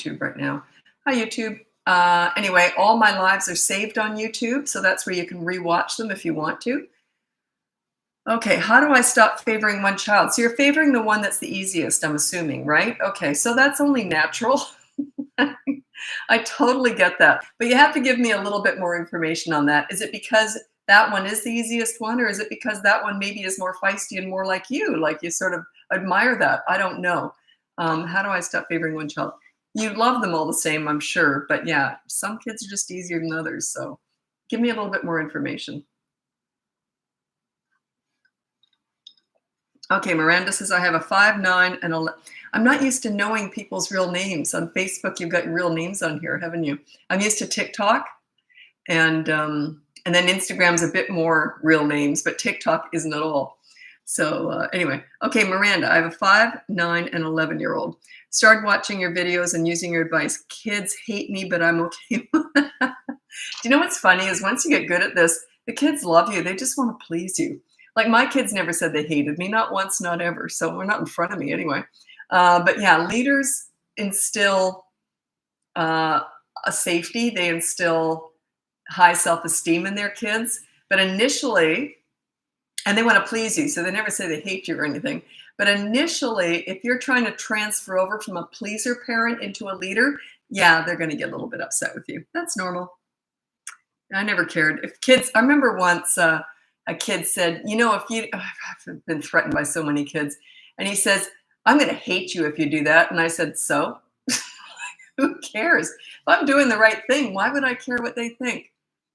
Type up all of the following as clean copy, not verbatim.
YouTube right now. Hi, YouTube. Anyway, all my lives are saved on YouTube, so that's where you can rewatch them if you want to. Okay, how do I stop favoring one child? So you're favoring the one that's the easiest, I'm assuming, right? Okay, so that's only natural. I totally get that. But you have to give me a little bit more information on that. Is it because that one is the easiest one, or is it because that one maybe is more feisty and more like you sort of admire that? I don't know. How do I stop favoring one child? You love them all the same, I'm sure. But yeah, some kids are just easier than others. So give me a little bit more information. Okay, Miranda says, I have a 5, 9, and 11. I'm not used to knowing people's real names. On Facebook, you've got real names on here, haven't you? I'm used to TikTok, and then Instagram's a bit more real names, but TikTok isn't at all. So anyway, okay, Miranda, I have a 5, 9, and 11-year-old. Started watching your videos and using your advice. Kids hate me, but I'm okay. Do you know what's funny is once you get good at this, the kids love you. They just want to please you. Like my kids never said they hated me, not once, not ever. So we're not in front of me anyway. But yeah, leaders instill a safety. They instill high self-esteem in their kids. But initially, and they want to please you. So they never say they hate you or anything. But initially, if you're trying to transfer over from a pleaser parent into a leader, yeah, they're going to get a little bit upset with you. That's normal. I never cared. If kids, I remember once, a kid said, you know, I've been threatened by so many kids. And he says, I'm going to hate you if you do that. And I said, so? Who cares? If I'm doing the right thing, why would I care what they think? It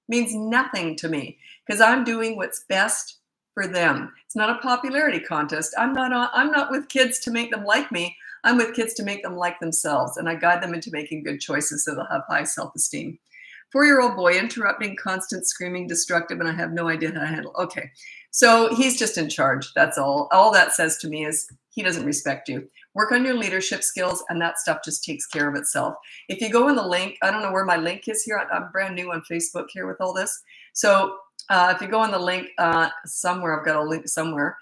means nothing to me because I'm doing what's best for them. It's not a popularity contest. I'm not with kids to make them like me. I'm with kids to make them like themselves. And I guide them into making good choices so they'll have high self-esteem. 4-year-old boy, interrupting, constant screaming, destructive, and I have no idea how to handle. Okay, so he's just in charge. That's all. All that says to me is he doesn't respect you. Work on your leadership skills, and that stuff just takes care of itself. If you go in the link, I don't know where my link is here. I'm brand new on Facebook here with all this. So if you go on the link somewhere, I've got a link somewhere.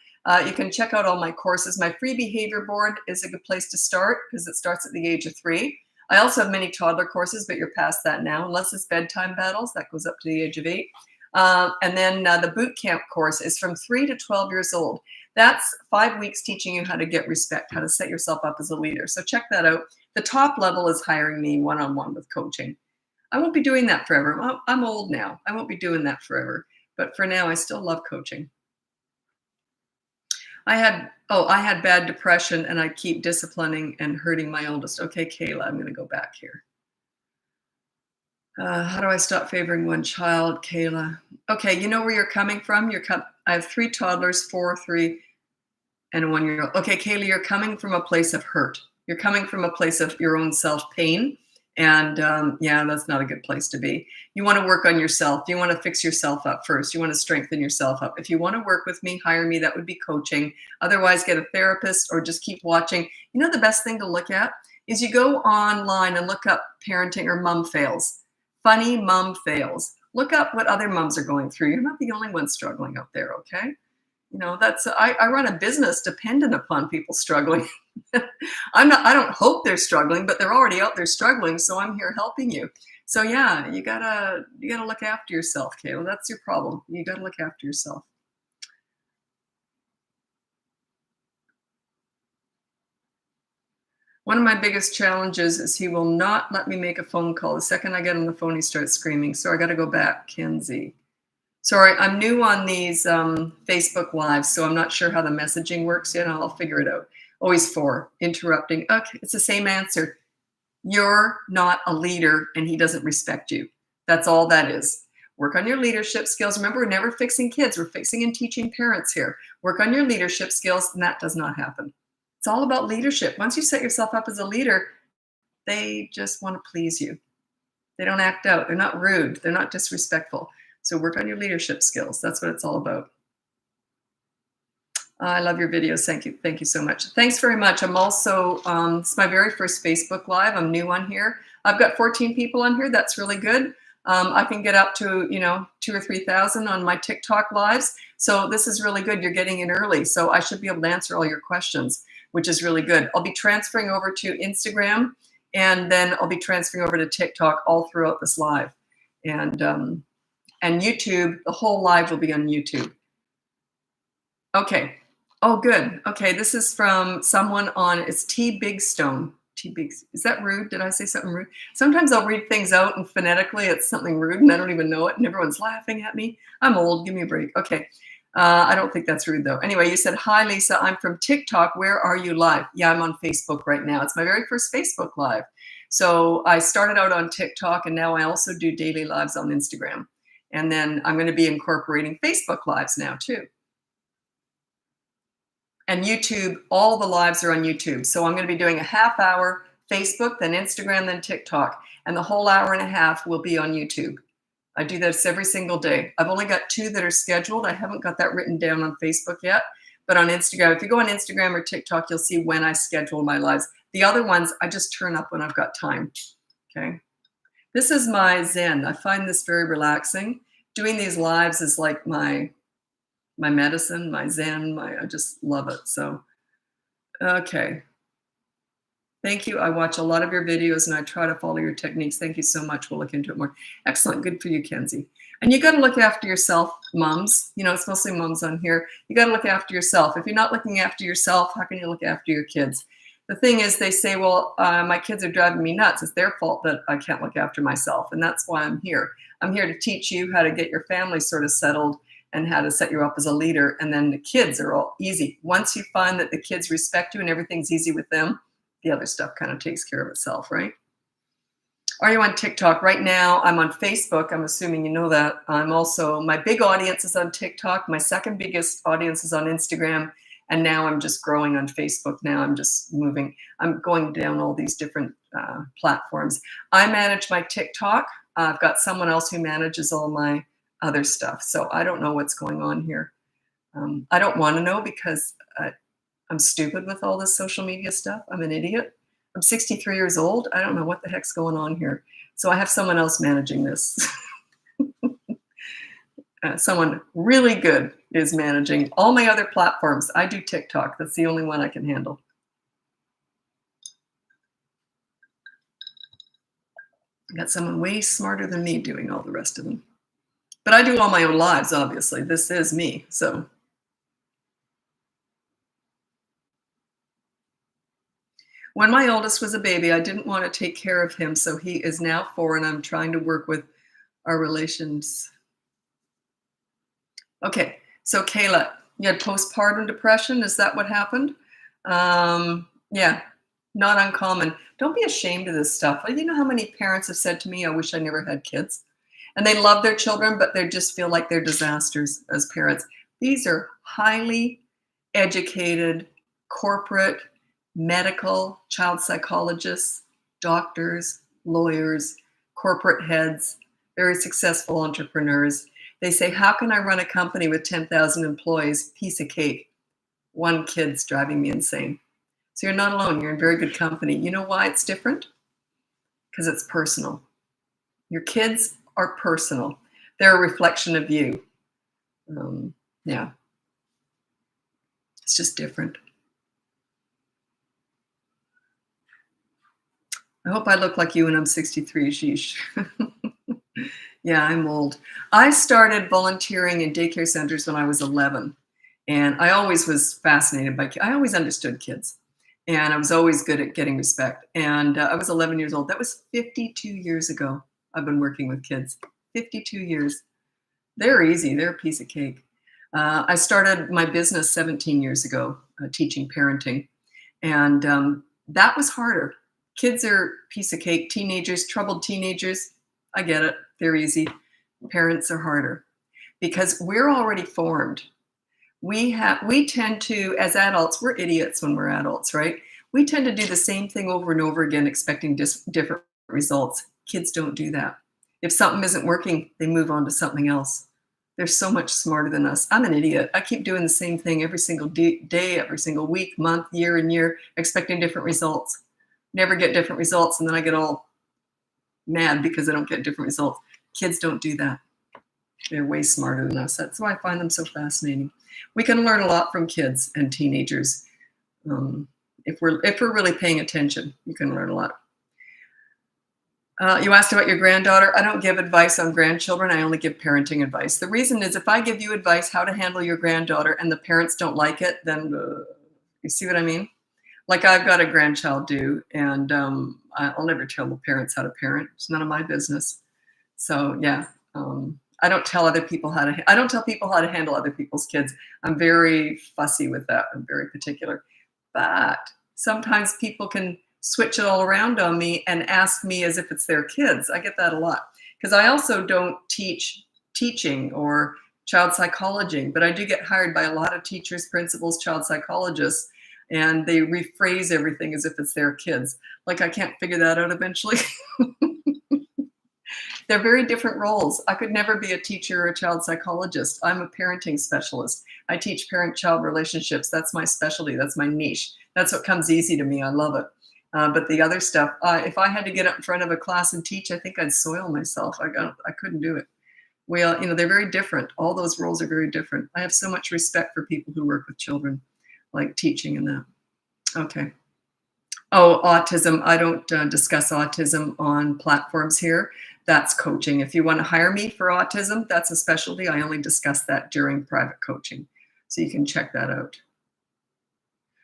You can check out all my courses. My free behavior board is a good place to start because it starts at the age of 3. I also have many toddler courses, but you're past that now, unless it's bedtime battles. That goes up to the age of 8. And then the boot camp course is from 3 to 12 years old. That's 5 weeks teaching you how to get respect, how to set yourself up as a leader. So check that out. The top level is hiring me one-on-one with coaching. I won't be doing that forever. I'm old now. I won't be doing that forever. But for now, I still love coaching. I had bad depression and I keep disciplining and hurting my oldest. Okay, Kayla, I'm going to go back here. How do I stop favoring one child, Kayla? Okay, you know where you're coming from. I have 3 toddlers, 4, 3, and a 1-year-old. Okay, Kayla, you're coming from a place of hurt. You're coming from a place of your own self-pain. And yeah, that's not a good place to be. You want to work on yourself. You want to fix yourself up first. You want to strengthen yourself up. If you want to work with me, hire me. That would be coaching. Otherwise, get a therapist or just keep watching. You know, the best thing to look at is you go online and look up parenting or mom fails. Funny mom fails. Look up what other moms are going through. You're not the only one struggling out there, okay? You know, I run a business dependent upon people struggling. I don't hope they're struggling, but they're already out there struggling, so I'm here helping you. So yeah, you gotta look after yourself, Kayla. That's your problem. You gotta look after yourself. One of my biggest challenges is he will not let me make a phone call. The second I get on the phone, he starts screaming. So I got to go back, Kenzie. Sorry, I'm new on these Facebook Lives, so I'm not sure how the messaging works yet. I'll figure it out. Always 4, interrupting. Okay, it's the same answer. You're not a leader and he doesn't respect you. That's all that is. Work on your leadership skills. Remember, we're never fixing kids. We're fixing and teaching parents here. Work on your leadership skills, and that does not happen. It's all about leadership. Once you set yourself up as a leader, they just want to please you. They don't act out. They're not rude. They're not disrespectful. So work on your leadership skills. That's what it's all about. I love your videos. Thank you. Thank you so much. Thanks very much. I'm also, it's my very first Facebook Live. I'm new on here. I've got 14 people on here. That's really good. I can get up to, 2,000 or 3,000 on my TikTok lives. So this is really good. You're getting in early. So I should be able to answer all your questions, which is really good. I'll be transferring over to Instagram And then I'll be transferring over to TikTok all throughout this live. And YouTube, the whole live will be on YouTube. Okay. Oh, good. Okay, this is from someone on, it's T Bigstone. T Big, is that rude? Did I say something rude? Sometimes I'll read things out and phonetically it's something rude and I don't even know it and everyone's laughing at me. I'm old, give me a break. Okay. I don't think that's rude though. Anyway, you said, hi, Lisa, I'm from TikTok. Where are you live? Yeah, I'm on Facebook right now. It's my very first Facebook live. So I started out on TikTok and now I also do daily lives on Instagram. And then I'm going to be incorporating Facebook lives now too. And YouTube, all the lives are on YouTube. So I'm going to be doing a half hour Facebook, then Instagram, then TikTok. And the whole hour and a half will be on YouTube. I do this every single day. I've only got 2 that are scheduled. I haven't got that written down on Facebook yet. But on Instagram, if you go on Instagram or TikTok, you'll see when I schedule my lives. The other ones, I just turn up when I've got time. Okay. This is my Zen. I find this very relaxing. Doing these lives is like my medicine, my Zen, I just love it. So, okay. Thank you. I watch a lot of your videos and I try to follow your techniques. Thank you so much. We'll look into it more. Excellent. Good for you, Kenzie. And you got to look after yourself, moms. You know, it's mostly moms on here. You got to look after yourself. If you're not looking after yourself, how can you look after your kids? The thing is, they say, well, my kids are driving me nuts. It's their fault that I can't look after myself. And that's why I'm here. I'm here to teach you how to get your family sort of settled and how to set you up as a leader. And then the kids are all easy. Once you find that the kids respect you and everything's easy with them, the other stuff kind of takes care of itself, right? Are you on TikTok? Right now, I'm on Facebook. I'm assuming you know that. I'm also, my big audience is on TikTok. My second biggest audience is on Instagram. And now I'm just growing on Facebook. Now I'm just moving. I'm going down all these different platforms. I manage my TikTok. I've got someone else who manages all my other stuff. So I don't know what's going on here. I don't want to know because I'm stupid with all this social media stuff. I'm an idiot. I'm 63 years old. I don't know what the heck's going on here. So I have someone else managing this. Someone really good is managing all my other platforms. I do TikTok. That's the only one I can handle. I got someone way smarter than me doing all the rest of them. But I do all my own lives, obviously. This is me, so. When my oldest was a baby, I didn't want to take care of him, so he is now 4, and I'm trying to work with our relations. Okay, so Kayla, you had postpartum depression. Is that what happened? Yeah, not uncommon. Don't be ashamed of this stuff. You know how many parents have said to me, I wish I never had kids? And they love their children, but they just feel like they're disasters as parents. These are highly educated, corporate, medical, child psychologists, doctors, lawyers, corporate heads, very successful entrepreneurs. They say, how can I run a company with 10,000 employees? Piece of cake. 1 kid's driving me insane. So you're not alone. You're in very good company. You know why it's different? Because it's personal. Your kids are personal. They're a reflection of you. Yeah. It's just different. I hope I look like you when I'm 63, sheesh. Yeah, I'm old. I started volunteering in daycare centers when I was 11. And I always was fascinated by kids. I always understood kids. And I was always good at getting respect. And I was 11 years old. That was 52 years ago. I've been working with kids. 52 years. They're easy. They're a piece of cake. I started my business 17 years ago, teaching parenting. And that was harder. Kids are a piece of cake. Teenagers, troubled teenagers, I get it. They're easy. Parents are harder because we're already formed. We tend to, as adults, we're idiots when we're adults, right? We tend to do the same thing over and over again, expecting different results. Kids don't do that. If something isn't working, they move on to something else. They're so much smarter than us. I'm an idiot. I keep doing the same thing every single day, every single week, month, year and year, expecting different results. Never get different results, and then I get all mad because I don't get different results. Kids don't do that. They're way smarter than us. That's why I find them so fascinating. We can learn a lot from kids and teenagers. If we're really paying attention, you can learn a lot. You asked about your granddaughter. I don't give advice on grandchildren. I only give parenting advice. The reason is if I give you advice how to handle your granddaughter and the parents don't like it, then you see what I mean? Like I've got a grandchild due, and I'll never tell the parents how to parent. It's none of my business. So yeah, I don't tell other people how to. I don't tell people how to handle other people's kids. I'm very fussy with that. I'm very particular. But sometimes people can switch it all around on me and ask me as if it's their kids. I get that a lot because I also don't teach teaching or child psychology, but I do get hired by a lot of teachers, principals, child psychologists, and they rephrase everything as if it's their kids. Like I can't figure that out eventually. They're very different roles. I could never be a teacher or a child psychologist. I'm a parenting specialist. I teach parent-child relationships. That's my specialty. That's my niche. That's what comes easy to me. I love it. But the other stuff, if I had to get up in front of a class and teach, I think I'd soil myself. I couldn't do it. Well, they're very different. All those roles are very different. I have so much respect for people who work with children, like teaching and that. Okay. Oh, autism. I don't discuss autism on platforms here. That's coaching. If you want to hire me for autism, that's a specialty. I only discuss that during private coaching. So you can check that out.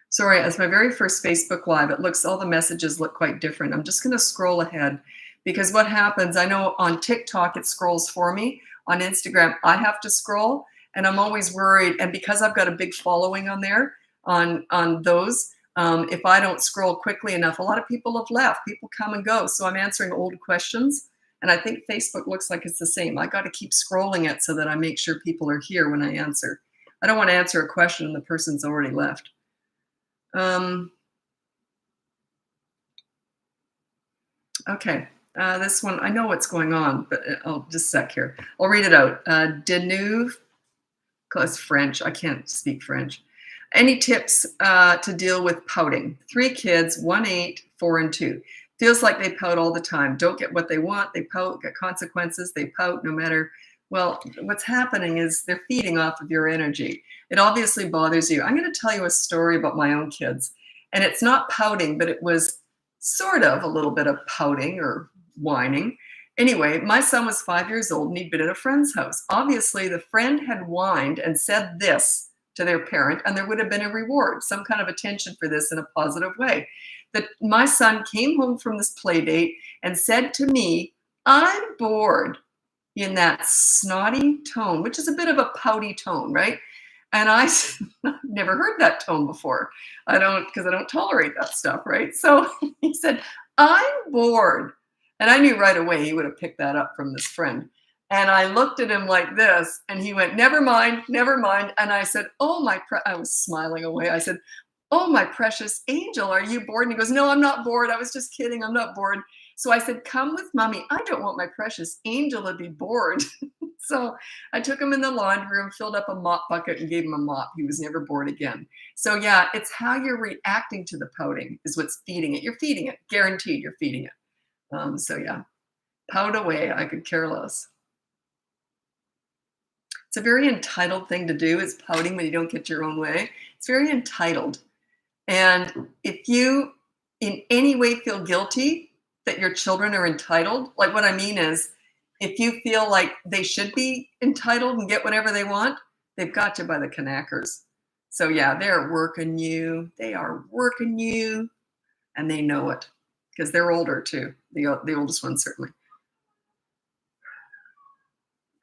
Sorry, as my very first Facebook Live, all the messages look quite different. I'm just going to scroll ahead because what happens, I know on TikTok it scrolls for me. On Instagram, I have to scroll and I'm always worried. And because I've got a big following on there, on those, if I don't scroll quickly enough, a lot of people have left. People come and go. So I'm answering old questions. And I think Facebook looks like it's the same. I got to keep scrolling it so that I make sure people are here when I answer. I don't want to answer a question and the person's already left. Okay. This one, I know what's going on, but I'll just a sec here. I'll read it out. Deneuve, it's French. I can't speak French. Any tips to deal with pouting? 3 kids, 1, 8, 4, and 2. Feels like they pout all the time. Don't get what they want. They pout, get consequences. They pout no matter. Well, what's happening is they're feeding off of your energy. It obviously bothers you. I'm going to tell you a story about my own kids. And it's not pouting, but it was sort of a little bit of pouting or whining. Anyway, my son was 5 years old and he'd been at a friend's house. Obviously, the friend had whined and said this to their parent, and there would have been a reward, some kind of attention for this in a positive way. That my son came home from this play date and said to me, "I'm bored," in that snotty tone, which is a bit of a pouty tone, right? And I've never heard that tone before. Because I don't tolerate that stuff, right? So he said, "I'm bored." And I knew right away he would have picked that up from this friend. And I looked at him like this, and he went, "Never mind, never mind." And I said, I was smiling away. I said, "Oh, my precious angel, are you bored?" And he goes, "No, I'm not bored. I was just kidding. I'm not bored." So I said, "Come with mommy. I don't want my precious angel to be bored." So I took him in the laundry room, filled up a mop bucket, and gave him a mop. He was never bored again. So yeah, it's how you're reacting to the pouting is what's feeding it. You're feeding it. Guaranteed you're feeding it. So yeah, pout away. I could care less. It's a very entitled thing to do, is pouting when you don't get your own way. It's very entitled. And if you in any way feel guilty that your children are entitled, like what I mean is, if you feel like they should be entitled and get whatever they want, they've got you by the knackers. So yeah, they're working you. They are working you, and they know it because they're older too. The oldest one certainly.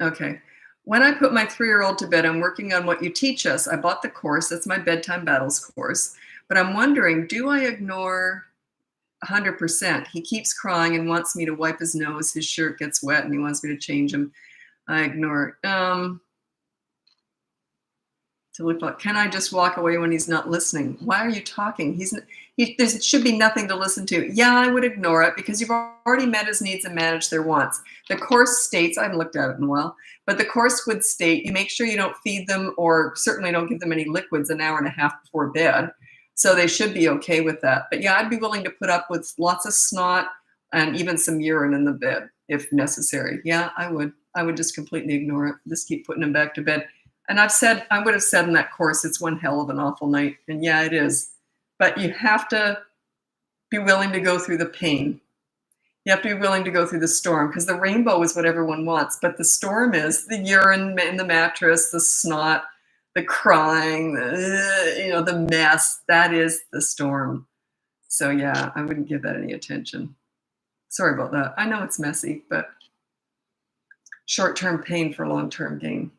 Okay. When I put my 3-year-old to bed, I'm working on what you teach us. I bought the course. That's my Bedtime Battles course. But I'm wondering, do I ignore 100%? He keeps crying and wants me to wipe his nose. His shirt gets wet and he wants me to change him. I ignore it. Can I just walk away when he's not listening? Why are you talking? There should be nothing to listen to. Yeah, I would ignore it because you've already met his needs and managed their wants. The course states, I haven't looked at it in a while, but the course would state you make sure you don't feed them or certainly don't give them any liquids an hour and a half before bed. So they should be okay with that. But yeah, I'd be willing to put up with lots of snot and even some urine in the bed if necessary. Yeah, I would. I would just completely ignore it. Just keep putting him back to bed. And I would have said in that course, it's one hell of an awful night. And yeah, it is. But you have to be willing to go through the pain. You have to be willing to go through the storm, because the rainbow is what everyone wants, but the storm is the urine in the mattress, the snot, the crying, the mess. That is the storm. So yeah, I wouldn't give that any attention. Sorry about that. I know it's messy, but short-term pain for long-term gain.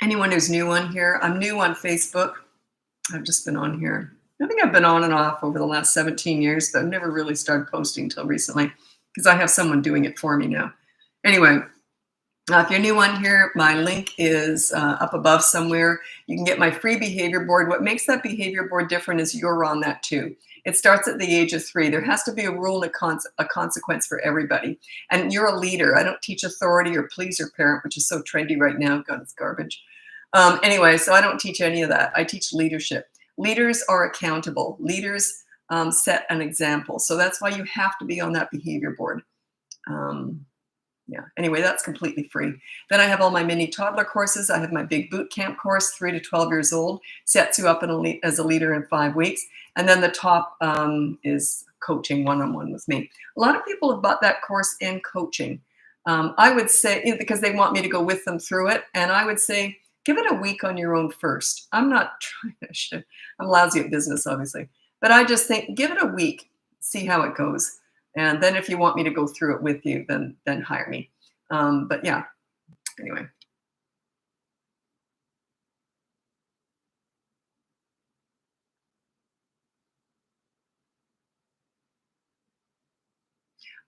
Anyone who's new on here, I'm new on Facebook. I've just been on here. I think I've been on and off over the last 17 years, but I've never really started posting until recently because I have someone doing it for me now. Anyway, if you're new on here, my link is up above somewhere. You can get my free behavior board. What makes that behavior board different is you're on that too. It starts at the age of 3. There has to be a rule and a consequence for everybody. And you're a leader. I don't teach authority or please your parent, which is so trendy right now. God, it's garbage. Anyway, so I don't teach any of that. I teach leadership. Leaders are accountable. Leaders set an example. So that's why you have to be on that behavior board. Yeah. Anyway, that's completely free. Then I have all my mini toddler courses. I have my big boot camp course, 3 to 12 years old, sets you up as a leader in 5 weeks. And then the top is coaching one-on-one with me. A lot of people have bought that course in coaching. I would say, because they want me to go with them through it. And I would say, give it a week on your own first. I'm not trying to, I'm lousy at business, obviously. But I just think, give it a week, see how it goes. And then if you want me to go through it with you, then hire me. But yeah, anyway.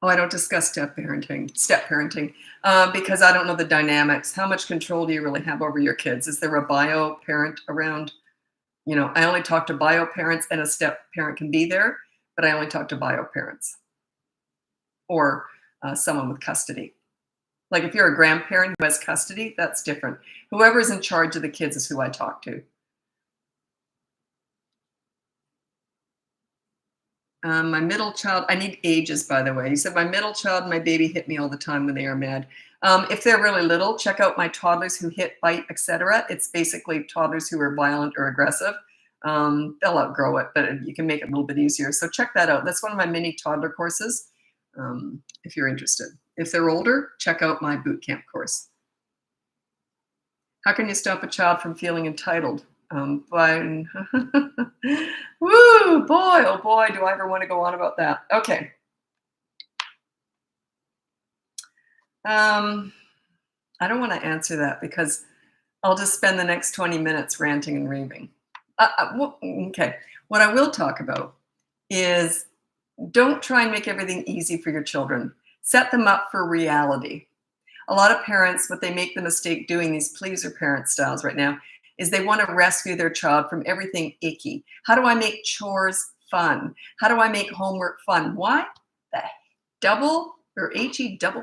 Oh, I don't discuss step parenting, because I don't know the dynamics. How much control do you really have over your kids? Is there a bio parent around? I only talk to bio parents, and a step parent can be there, but I only talk to bio parents or someone with custody. Like if you're a grandparent who has custody, that's different. Whoever's in charge of the kids is who I talk to. My middle child, I need ages, by the way. You said my middle child and my baby hit me all the time when they are mad. If they're really little, check out my toddlers who hit, bite, etc. It's basically toddlers who are violent or aggressive. They'll outgrow it, but you can make it a little bit easier. So check that out. That's one of my mini toddler courses, if you're interested. If they're older, check out my boot camp course. How can you stop a child from feeling entitled? Woo, boy, oh boy, do I ever want to go on about that. Okay. I don't want to answer that because I'll just spend the next 20 minutes ranting and raving. Okay. What I will talk about is don't try and make everything easy for your children. Set them up for reality. A lot of parents, what they make the mistake doing, these pleaser parent styles right now, is they want to rescue their child from everything icky. How do I make chores fun? How do I make homework fun? Why the double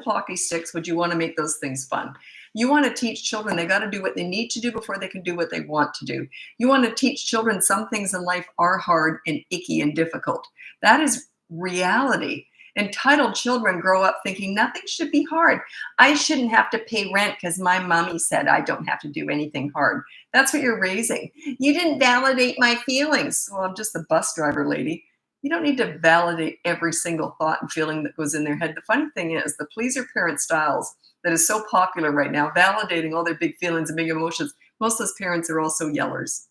hockey sticks would you want to make those things fun? You want to teach children they got to do what they need to do before they can do what they want to do. You want to teach children some things in life are hard and icky and difficult. That is reality. Entitled children grow up thinking nothing should be hard. I shouldn't have to pay rent because my mommy said I don't have to do anything hard. That's what you're raising. You didn't validate my feelings. Well, I'm just a bus driver, lady. You don't need to validate every single thought and feeling that goes in their head. The funny thing is the pleaser parent styles that is so popular right now, validating all their big feelings and big emotions. Most of those parents are also yellers.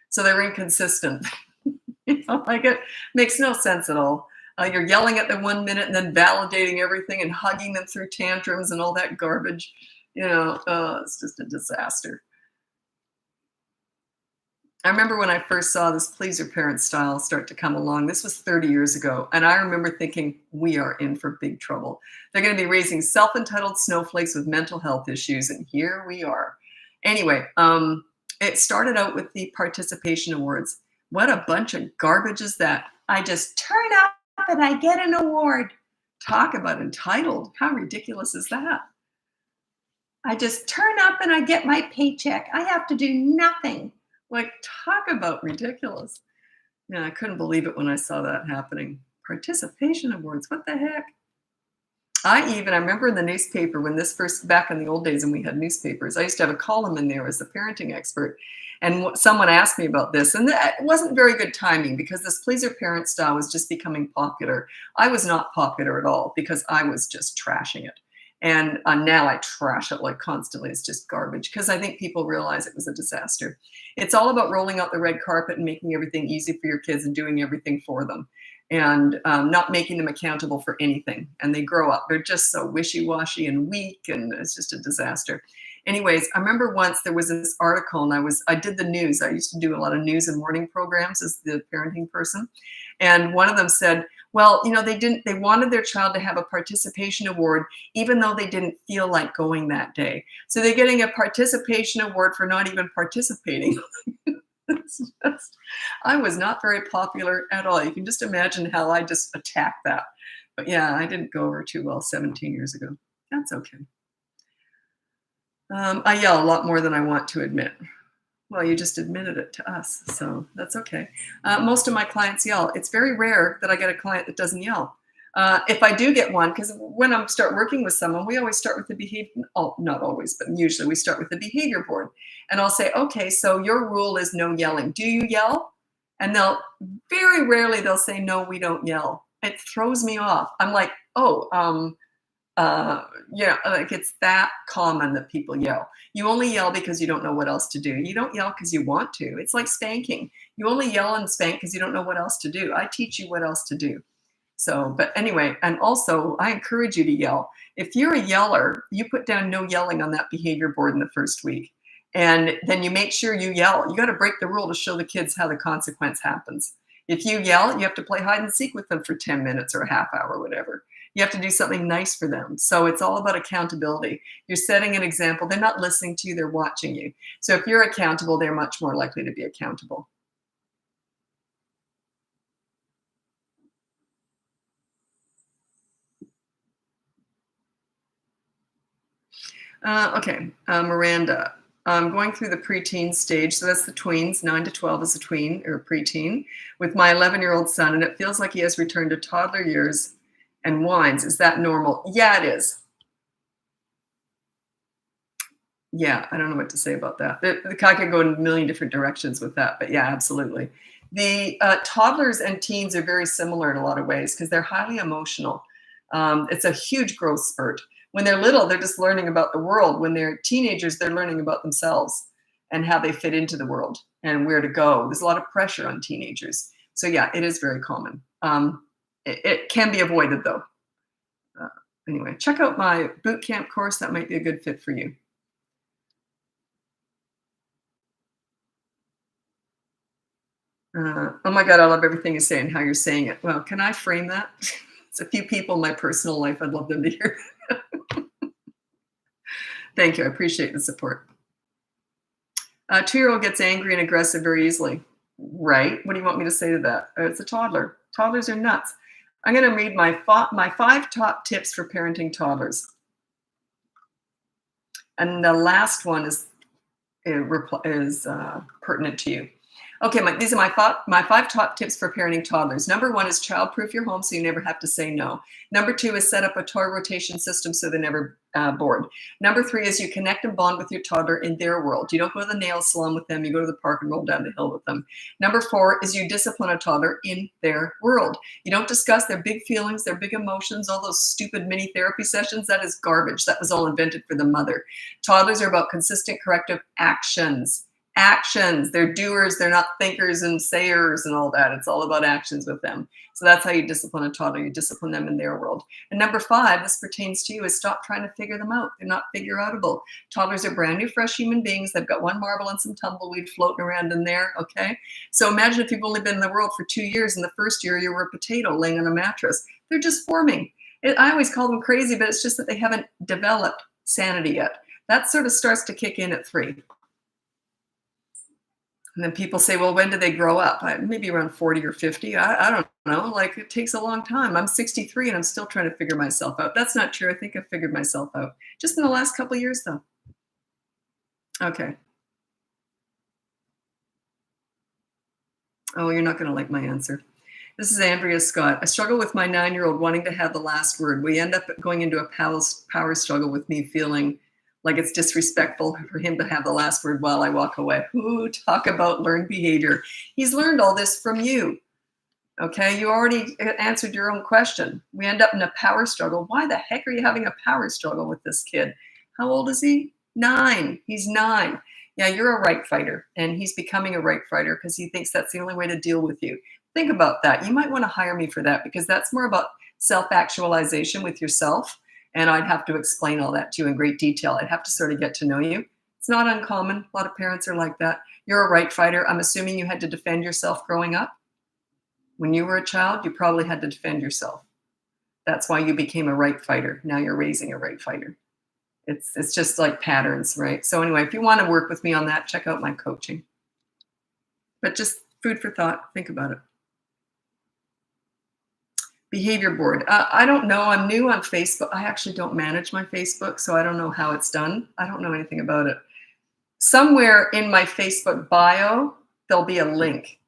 So they're inconsistent. Like it makes no sense at all. You're yelling at them 1 minute and then validating everything and hugging them through tantrums and all that garbage. It's just a disaster. I remember when I first saw this pleaser parent style start to come along. This was 30 years ago. And I remember thinking, we are in for big trouble. They're going to be raising self-entitled snowflakes with mental health issues. And here we are. Anyway, it started out with the participation awards. What a bunch of garbage is that? I just turn up and I get an award. Talk about entitled. How ridiculous is that? I just turn up and I get my paycheck. I have to do nothing. Like, talk about ridiculous. Yeah, I couldn't believe it when I saw that happening. Participation awards, what the heck? I remember in the newspaper when this first, back in the old days when we had newspapers, I used to have a column in there as the parenting expert. And someone asked me about this, and that wasn't very good timing because this pleaser parent style was just becoming popular. I was not popular at all because I was just trashing it. And now I trash it like constantly. It's just garbage because I think people realize it was a disaster. It's all about rolling out the red carpet and making everything easy for your kids and doing everything for them and not making them accountable for anything. And they grow up. They're just so wishy-washy and weak, and it's just a disaster. Anyways, I remember once there was this article, and I did the news. I used to do a lot of news and morning programs as the parenting person. And one of them said, well, they wanted their child to have a participation award, even though they didn't feel like going that day. So they're getting a participation award for not even participating. I was not very popular at all. You can just imagine how I just attacked that. But yeah, I didn't go over too well 17 years ago. That's okay. I yell a lot more than I want to admit. Well, you just admitted it to us, so that's okay. Most of my clients yell. It's very rare that I get a client that doesn't yell. If I do get one, because when I start working with someone, we always start with the behavior, not always, but usually we start with the behavior board. And I'll say, okay, so your rule is no yelling. Do you yell? And very rarely they'll say, no, we don't yell. It throws me off. I'm like, like it's that common that people yell. You only yell because you don't know what else to do. You don't yell because you want to. It's like spanking. You only yell and spank because you don't know what else to do. I teach you what else to do. So, but anyway, and also I encourage you to yell. If you're a yeller, you put down no yelling on that behavior board in the first week. And then you make sure you yell. You got to break the rule to show the kids how the consequence happens. If you yell, you have to play hide and seek with them for 10 minutes or a half hour, whatever. You have to do something nice for them. So it's all about accountability. You're setting an example. They're not listening to you, they're watching you. So if you're accountable, they're much more likely to be accountable. Miranda. I'm going through the preteen stage. So that's the tweens. 9 to 12 is a tween or a preteen with my 11-year-old son. And it feels like he has returned to toddler years and whines. Is that normal? Yeah, it is. Yeah, I don't know what to say about that. I could go in a million different directions with that, but yeah, absolutely. The toddlers and teens are very similar in a lot of ways because they're highly emotional. It's a huge growth spurt. When they're little, they're just learning about the world. When they're teenagers, they're learning about themselves and how they fit into the world and where to go. There's a lot of pressure on teenagers. So yeah, it is very common. It can be avoided though. Anyway, check out my boot camp course. That might be a good fit for you. Oh my God, I love everything you say and how you're saying it. Well, can I frame that? It's a few people in my personal life I'd love them to hear. Thank you. I appreciate the support. A 2-year-old gets angry and aggressive very easily. Right. What do you want me to say to that? It's a toddler. Toddlers are nuts. I'm going to read my 5 top tips for parenting toddlers. And the last one is pertinent to you. Okay, these are my 5 top tips for parenting toddlers. Number 1 is child-proof your home so you never have to say no. Number 2 is set up a toy rotation system so they're never bored. Number 3 is you connect and bond with your toddler in their world. You don't go to the nail salon with them. You go to the park and roll down the hill with them. Number 4 is you discipline a toddler in their world. You don't discuss their big feelings, their big emotions, all those stupid mini therapy sessions. That is garbage. That was all invented for the mother. Toddlers are about consistent corrective actions. Actions. They're doers. They're not thinkers and sayers and all that. It's all about actions with them. So that's how you discipline a toddler. You discipline them in their world. And number 5, this pertains to you, is stop trying to figure them out. They're not figure-outable. Toddlers are brand new, fresh human beings. They've got one marble and some tumbleweed floating around in there, okay? So imagine if you've only been in the world for 2 years, and the first year you were a potato laying on a mattress. They're just forming. I always call them crazy, but it's just that they haven't developed sanity yet. That sort of starts to kick in at 3. And then people say, well, when do they grow up? Maybe around 40 or 50. I don't know. Like, it takes a long time. I'm 63 and I'm still trying to figure myself out. That's not true. I think I figured myself out just in the last couple of years, though. Okay. Oh, you're not going to like my answer. This is Andrea Scott. I struggle with my 9-year-old wanting to have the last word. We end up going into a power struggle with me feeling Like it's disrespectful for him to have the last word while I walk away. Ooh, talk about learned behavior. He's learned all this from you. Okay, you already answered your own question. We end up in a power struggle. Why the heck are you having a power struggle with this kid? How old is he? 9. He's 9. Yeah, you're a right fighter, and he's becoming a right fighter because he thinks that's the only way to deal with you. Think about that. You might want to hire me for that because that's more about self-actualization with yourself, and I'd have to explain all that to you in great detail. I'd have to sort of get to know you. It's not uncommon. A lot of parents are like that. You're a right fighter. I'm assuming you had to defend yourself growing up. When you were a child, you probably had to defend yourself. That's why you became a right fighter. Now you're raising a right fighter. It's just like patterns, right? So anyway, if you want to work with me on that, check out my coaching. But just food for thought. Think about it. Behavior board. I don't know. I'm new on Facebook. I actually don't manage my Facebook, so I don't know how it's done. I don't know anything about it. Somewhere in my Facebook bio, there'll be a link.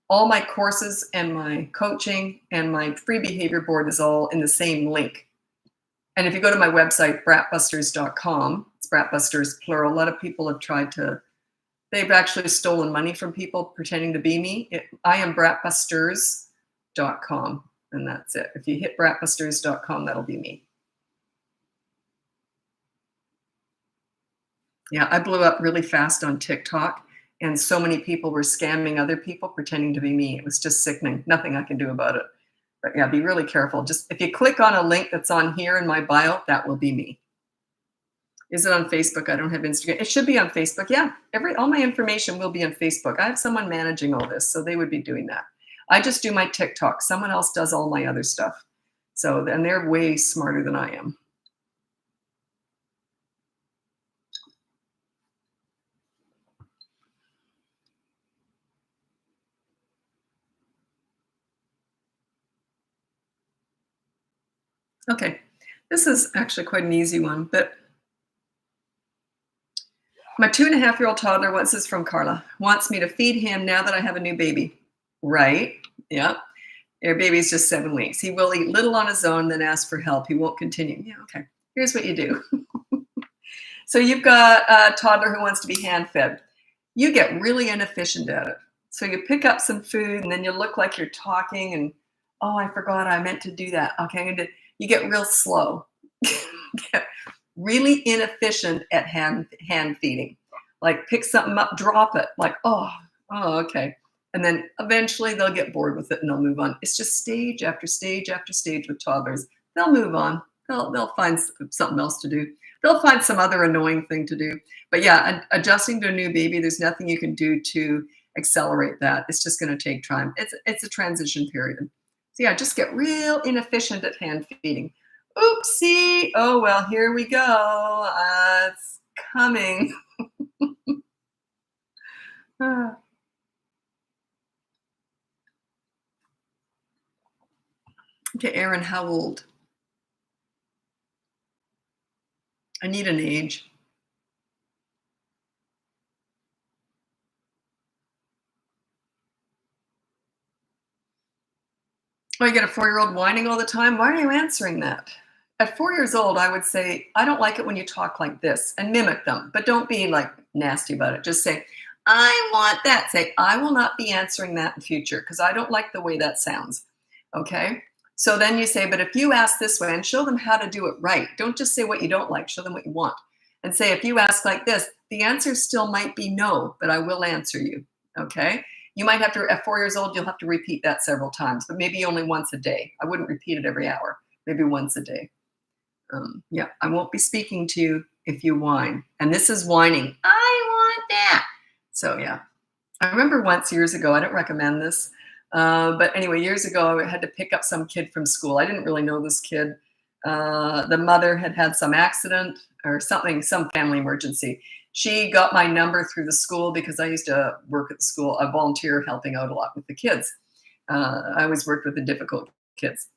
All my courses and my coaching and my free behavior board is all in the same link. And if you go to my website, bratbusters.com, it's Bratbusters plural. A lot of people have tried to, they've actually stolen money from people pretending to be me. I am bratbusters.com, and that's it. If you hit bratbusters.com, that'll be me. Yeah, I blew up really fast on TikTok, and so many people were scamming other people pretending to be me. It was just sickening. Nothing I can do about it. But yeah, be really careful. Just if you click on a link that's on here in my bio, that will be me. Is it on Facebook? I don't have Instagram. It should be on Facebook. Yeah, all my information will be on Facebook. I have someone managing all this, so they would be doing that. I just do my TikTok. Someone else does all my other stuff. So, and they're way smarter than I am. Okay, this is actually quite an easy one, but my 2.5-year-old toddler, this is from Carla, wants me to feed him now that I have a new baby. Right, yeah. Your baby's just 7 weeks. He will eat little on his own, then ask for help. He won't continue. Yeah, okay. Here's what you do. So you've got a toddler who wants to be hand-fed. You get really inefficient at it. So you pick up some food, and then you look like you're talking, and, oh, I forgot I meant to do that. Okay, you get real slow. Get really inefficient at hand feeding. Like pick something up, drop it. Like, oh, okay. And then eventually they'll get bored with it and they'll move on. It's just stage after stage after stage with toddlers. They'll move on. They'll find something else to do. They'll find some other annoying thing to do. But yeah, adjusting to a new baby, there's nothing you can do to accelerate that. It's just going to take time. It's a transition period. So yeah, just get real inefficient at hand feeding. Oopsie. Oh, well, here we go. It's coming. Okay, Aaron, how old? I need an age. Oh, you got a 4-year-old whining all the time? Why are you answering that? At 4 years old, I would say, I don't like it when you talk like this, and mimic them, but don't be like nasty about it. Just say, I want that. Say, I will not be answering that in future because I don't like the way that sounds. Okay? So then you say, but if you ask this way, and show them how to do it right. Don't just say what you don't like, show them what you want. And say, if you ask like this, the answer still might be no, but I will answer you. Okay? You might have to, at 4 years old, you'll have to repeat that several times, but maybe only once a day. I wouldn't repeat it every hour, maybe once a day. Yeah, I won't be speaking to you if you whine. And this is whining. I want that. So yeah, I remember once years ago, I don't recommend this, but anyway, years ago, I had to pick up some kid from school. I didn't really know this kid. The mother had some accident or something, some family emergency. She got my number through the school because I used to work at the school. I volunteer helping out a lot with the kids. I always worked with the difficult kids.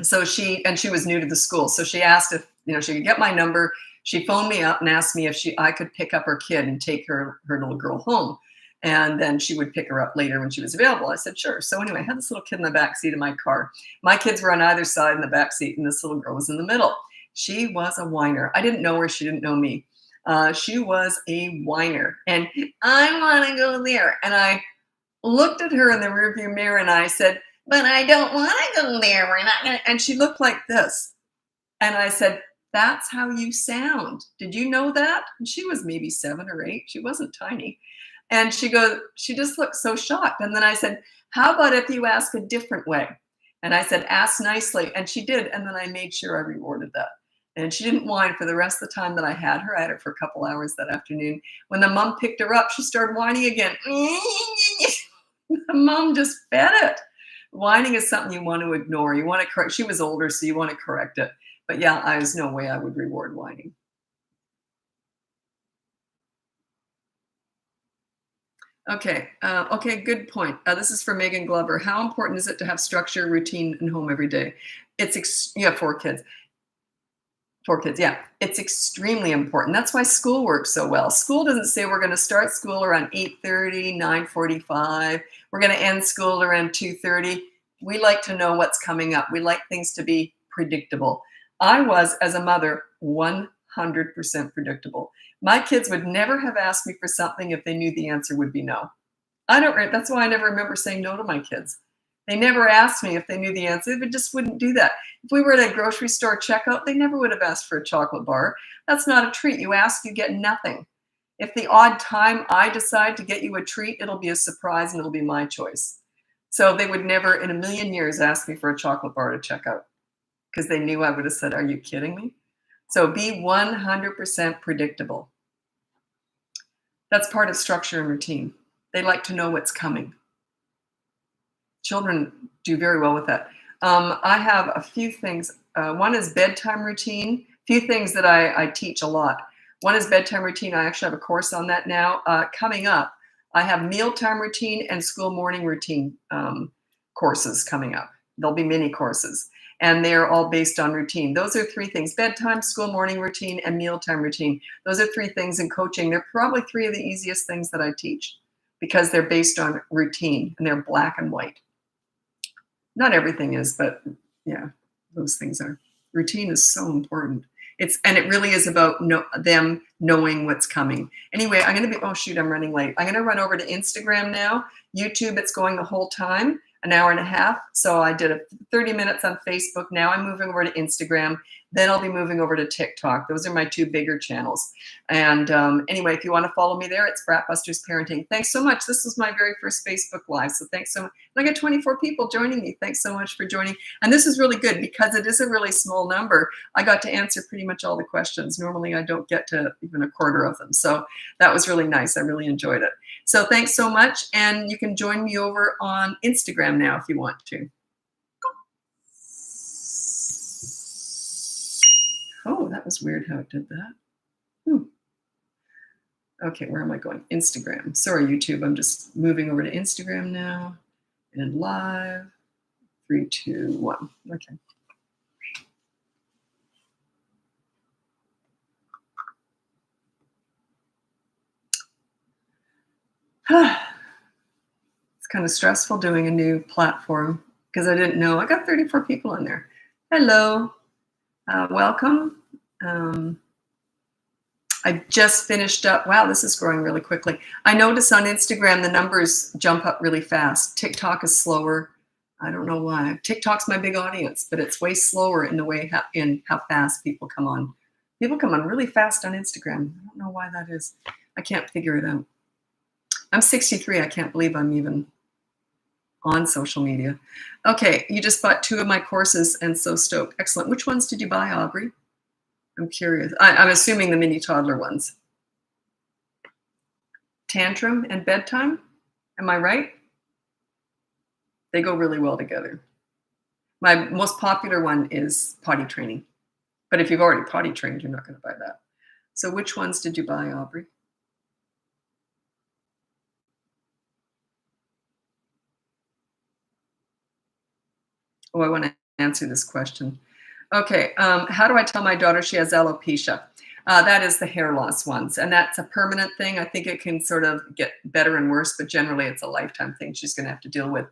So she was new to the school. So she asked if, she could get my number. She phoned me up and asked me if I could pick up her kid and take her little girl home. And then she would pick her up later when she was available. I said, sure. So anyway, I had this little kid in the back seat of my car. My kids were on either side in the back seat, and this little girl was in the middle. She was a whiner. I didn't know her. She didn't know me. She was a whiner. And I want to go there. And I looked at her in the rearview mirror and I said, but I don't want to go there. We're not gonna. And she looked like this. And I said, that's how you sound. Did you know that? And she was maybe 7 or 8. She wasn't tiny. And she just looked so shocked. And then I said, how about if you ask a different way? And I said, ask nicely. And she did. And then I made sure I rewarded that. And she didn't whine for the rest of the time that I had her. I had her for a couple hours that afternoon. When the mom picked her up, she started whining again. The mom just fed it. Whining is something you want to ignore. You want to correct. She was older, so you want to correct it. But yeah, there's no way I would reward whining. Okay. Okay. Good point. This is for Megan Glover. How important is it to have structure, routine, and home every day? You have 4 kids. 4 kids. Yeah. It's extremely important. That's why school works so well. School doesn't say we're going to start school around 8:30, 9:45. We're going to end school around 2:30. We like to know what's coming up. We like things to be predictable. I was, as a mother, 100% predictable. My kids would never have asked me for something if they knew the answer would be no. That's why I never remember saying no to my kids. They never asked me if they knew the answer. They just wouldn't do that. If we were at a grocery store checkout, they never would have asked for a chocolate bar. That's not a treat. You ask, you get nothing. If the odd time I decide to get you a treat, it'll be a surprise and it'll be my choice. So they would never in a million years ask me for a chocolate bar to check out because they knew I would have said, are you kidding me? So be 100% predictable. That's part of structure and routine. They like to know what's coming. Children do very well with that. I have a few things. One is bedtime routine. A few things that I teach a lot. One is bedtime routine. I actually have a course on that now. Coming up, I have mealtime routine and school morning routine courses coming up. There'll be mini courses, and they're all based on routine. Those are 3 things: bedtime, school morning routine, and mealtime routine. Those are 3 things in coaching. They're probably 3 of the easiest things that I teach because they're based on routine and they're black and white. Not everything is, but yeah, those things are. Routine is so important. And it really is about them knowing what's coming. Anyway, I'm going to oh shoot, I'm running late. I'm going to run over to Instagram now. YouTube, it's going the whole time, an hour and a half. So I did 30 minutes on Facebook. Now I'm moving over to Instagram. Then I'll be moving over to TikTok. Those are my 2 bigger channels. And anyway, if you want to follow me there, it's Bratbusters Parenting. Thanks so much. This was my very first Facebook Live. So thanks so much. And I got 24 people joining me. Thanks so much for joining. And this is really good because it is a really small number. I got to answer pretty much all the questions. Normally, I don't get to even a quarter of them. So that was really nice. I really enjoyed it. So thanks so much. And you can join me over on Instagram now if you want to. Oh, that was weird how it did that. Okay, where am I going? Instagram. Sorry, YouTube. I'm just moving over to Instagram now. And live. 3, 2, 1. Okay. It's kind of stressful doing a new platform because I didn't know. I got 34 people in there. Hello. Welcome. I just finished up. Wow, this is growing really quickly. I notice on Instagram the numbers jump up really fast. TikTok is slower. I don't know why. TikTok's my big audience, but it's way slower in the way how fast people come on. People come on really fast on Instagram. I don't know why that is. I can't figure it out. I'm 63. I can't believe I'm even on social media. Okay, you just bought 2 of my courses and so stoked. Excellent. Which ones did you buy, Aubrey? I'm curious. I'm assuming the mini toddler ones. Tantrum and bedtime? Am I right? They go really well together. My most popular one is potty training. But if you've already potty trained, you're not going to buy that. So which ones did you buy, Aubrey? Oh, I want to answer this question. Okay, how do I tell my daughter she has alopecia? That is the hair loss ones, and that's a permanent thing. I think it can sort of get better and worse, but generally it's a lifetime thing she's going to have to deal with.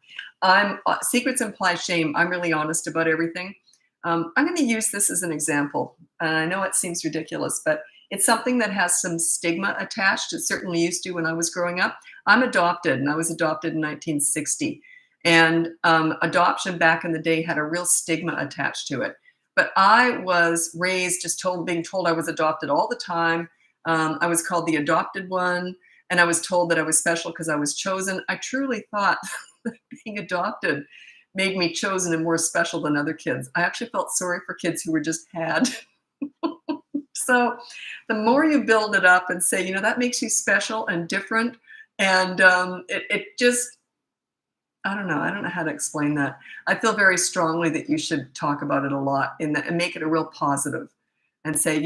Secrets imply shame. I'm really honest about everything. I'm going to use this as an example. And I know it seems ridiculous, but it's something that has some stigma attached. It certainly used to when I was growing up. I'm adopted, and I was adopted in 1960. And adoption back in the day had a real stigma attached to it. But I was raised just being told I was adopted all the time. I was called the adopted one, and I was told that I was special because I was chosen. I truly thought that being adopted made me chosen and more special than other kids. I actually felt sorry for kids who were just had. So the more you build it up and say, that makes you special and different, and it just, I don't know how to explain that. I feel very strongly that you should talk about it a lot and make it a real positive and say,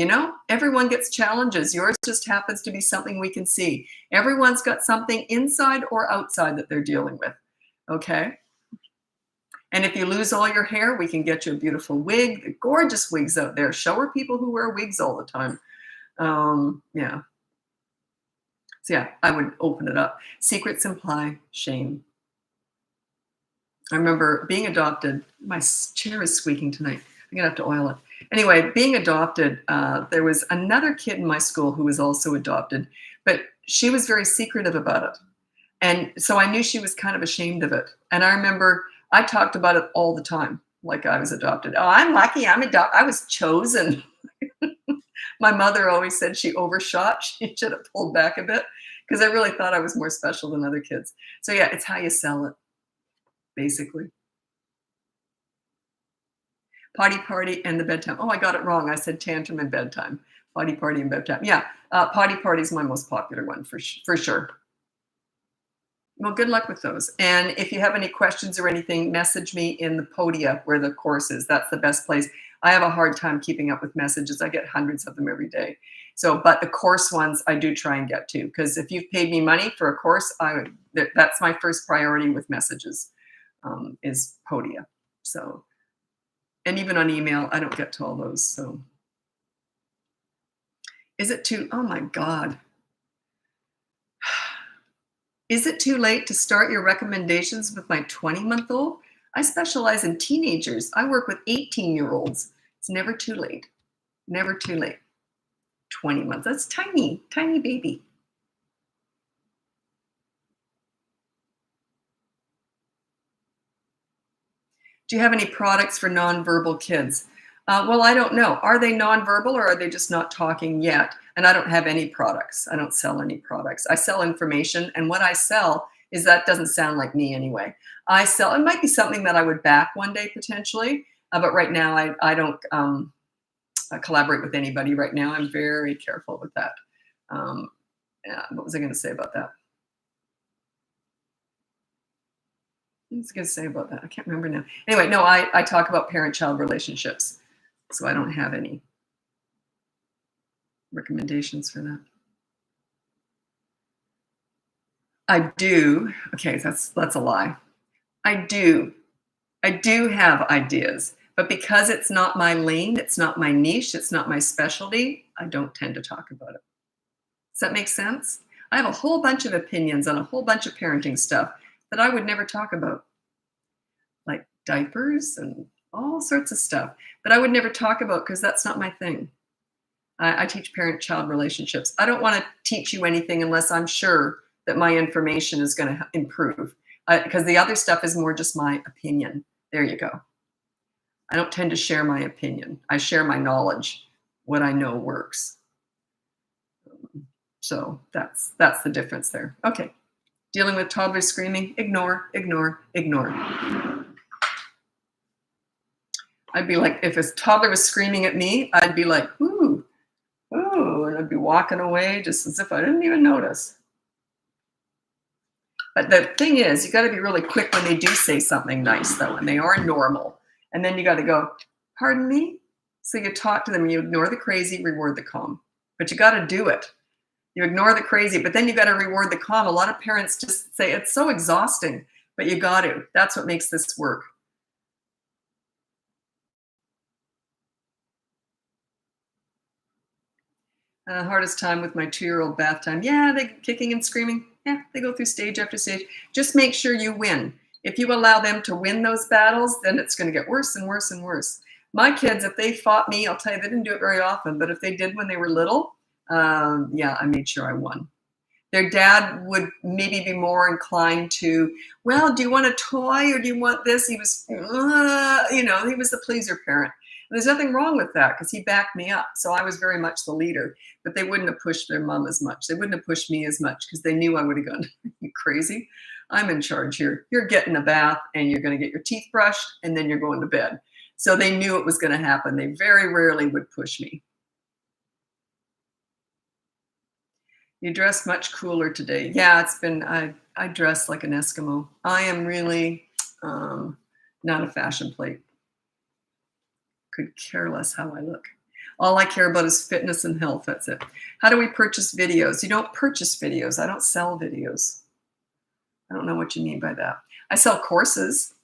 everyone gets challenges. Yours just happens to be something we can see. Everyone's got something inside or outside that they're dealing with. Okay. And if you lose all your hair, we can get you a beautiful wig. The gorgeous wigs out there. Show her people who wear wigs all the time. Yeah. So yeah, I would open it up. Secrets imply shame. I remember being adopted. My chair is squeaking tonight. I'm gonna have to oil it. Anyway, being adopted, there was another kid in my school who was also adopted, but she was very secretive about it. And so I knew she was kind of ashamed of it. And I remember I talked about it all the time, like I was adopted. Oh, I'm lucky, I'm adopted. I was chosen. My mother always said she overshot. She should have pulled back a bit because I really thought I was more special than other kids. So yeah, it's how you sell it, basically. Potty party and the bedtime. Oh, I got it wrong. I said tantrum and bedtime. Potty party and bedtime. Yeah, potty party is my most popular one for sure. Well, good luck with those. And if you have any questions or anything, message me in the Podia where the course is. That's the best place. I have a hard time keeping up with messages. I get hundreds of them every day. So, but the course ones I do try and get to, because if you've paid me money for a course, that's my first priority with messages, is Podia. So, and even on email, I don't get to all those. So, is it too? Oh my God. Is it too late to start your recommendations with my 20-month-old? I specialize in teenagers. I work with 18-year-olds. It's never too late. Never too late. 20 months. That's tiny, tiny baby. Do you have any products for nonverbal kids? Well, I don't know. Are they nonverbal or are they just not talking yet? And I don't have any products. I don't sell any products. I sell information, and what I sell is that doesn't sound like me anyway. It might be something that I would back one day potentially, but right now I don't collaborate with anybody right now. I'm very careful with that. Yeah, what was I going to say about that? What was I going to say about that? I can't remember now. Anyway, no, I talk about parent-child relationships. So I don't have any recommendations for that. I do. Okay, that's a lie. I do have ideas, but because it's not my lane, it's not my niche, it's not my specialty, I don't tend to talk about it. Does that make sense? I have a whole bunch of opinions on a whole bunch of parenting stuff that I would never talk about, like diapers and all sorts of stuff that I would never talk about because that's not my thing. I teach parent-child relationships. I don't want to teach you anything unless I'm sure that my information is going to improve, because the other stuff is more just my opinion. There you go. I don't tend to share my opinion. I share my knowledge, what I know works. So that's the difference there. Okay. Dealing with toddlers screaming, ignore, ignore, ignore. I'd be like, if a toddler was screaming at me, I'd be like, ooh, ooh, and I'd be walking away just as if I didn't even notice. But the thing is, you got to be really quick when they do say something nice, though, and they are normal. And then you got to go, pardon me? So you talk to them, you ignore the crazy, reward the calm. But you got to do it. You ignore the crazy, but then you got to reward the calm. A lot of parents just say, it's so exhausting, but you got to. That's what makes this work. Hardest time with my 2-year-old bath time. Yeah, they kicking and screaming. Yeah, they go through stage after stage. Just make sure you win. If you allow them to win those battles, then it's going to get worse and worse and worse. My kids, if they fought me, I'll tell you, they didn't do it very often, but if they did when they were little, yeah, I made sure I won. Their dad would maybe be more inclined to, well, do you want a toy or do you want this? He was, he was the pleaser parent. And there's nothing wrong with that because he backed me up. So I was very much the leader, but they wouldn't have pushed their mom as much. They wouldn't have pushed me as much because they knew I would have gone, you crazy? I'm in charge here. You're getting a bath and you're going to get your teeth brushed and then you're going to bed. So they knew it was going to happen. They very rarely would push me. You dress much cooler today. Yeah, it's been, I dress like an Eskimo. I am really not a fashion plate. Could care less how I look. All I care about is fitness and health. That's it. How do we purchase videos? You don't purchase videos. I don't sell videos. I don't know what you mean by that. I sell courses,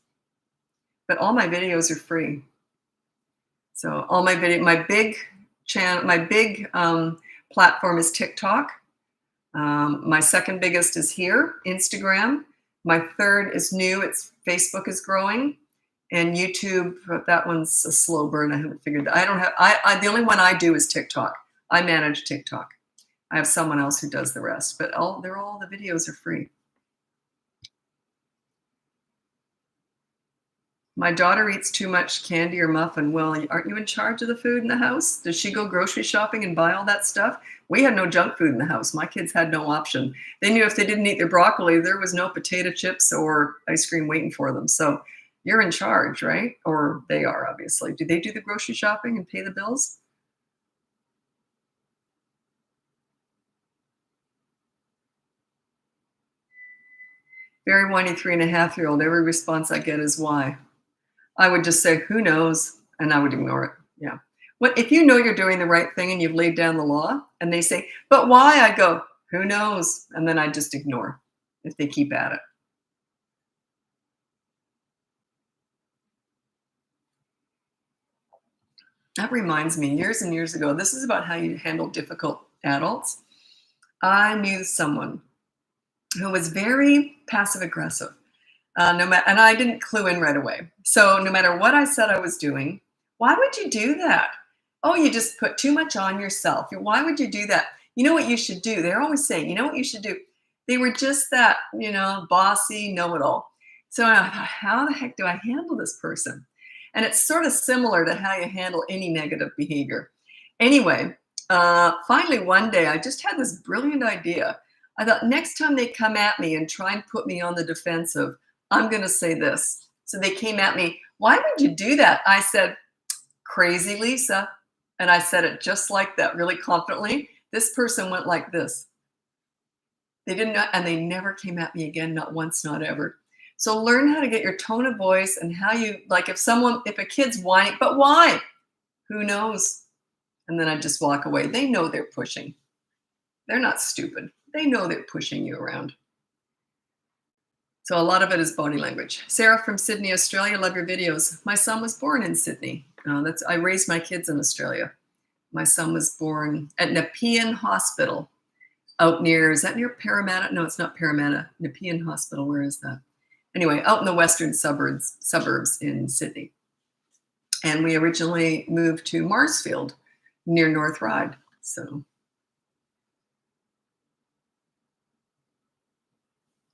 but all my videos are free. So all my big channel, my big platform is TikTok. My second biggest is here, Instagram. My third is new. It's Facebook is growing, and YouTube. That one's a slow burn. I haven't figured that. I don't have. The only one I do is TikTok. I manage TikTok. I have someone else who does the rest, but all the videos are free. My daughter eats too much candy or muffin. Well, aren't you in charge of the food in the house? Does she go grocery shopping and buy all that stuff? We had no junk food in the house. My kids had no option. They knew if they didn't eat their broccoli, there was no potato chips or ice cream waiting for them. So you're in charge, right? Or they are, obviously. Do they do the grocery shopping and pay the bills? Very whiny 3.5-year-old. Every response I get is why. I would just say, who knows? And I would ignore it. Yeah. What if you know you're doing the right thing and you've laid down the law and they say, but why? I go, who knows? And then I just ignore if they keep at it. That reminds me, years and years ago, this is about how you handle difficult adults. I knew someone who was very passive aggressive. And I didn't clue in right away. So no matter what I said I was doing, why would you do that? Oh, you just put too much on yourself. Why would you do that? You know what you should do? They're always saying, you know what you should do? They were just that, bossy know-it-all. So I thought, how the heck do I handle this person? And it's sort of similar to how you handle any negative behavior. Anyway, finally one day I just had this brilliant idea. I thought next time they come at me and try and put me on the defensive, I'm going to say this. So they came at me. Why would you do that? I said, crazy Lisa. And I said it just like that, really confidently. This person went like this. They didn't, and they never came at me again, not once, not ever. So learn how to get your tone of voice and how you, like if a kid's whining, but why? Who knows? And then I just walk away. They know they're pushing. They're not stupid. They know they're pushing you around. So a lot of it is body language. Sarah from Sydney, Australia, love your videos. My son was born in Sydney. I raised my kids in Australia. My son was born at Nepean Hospital out near, is that near Parramatta? No, it's not Parramatta. Nepean Hospital, where is that? Anyway, out in the western suburbs in Sydney. And we originally moved to Marsfield near North Ryde. So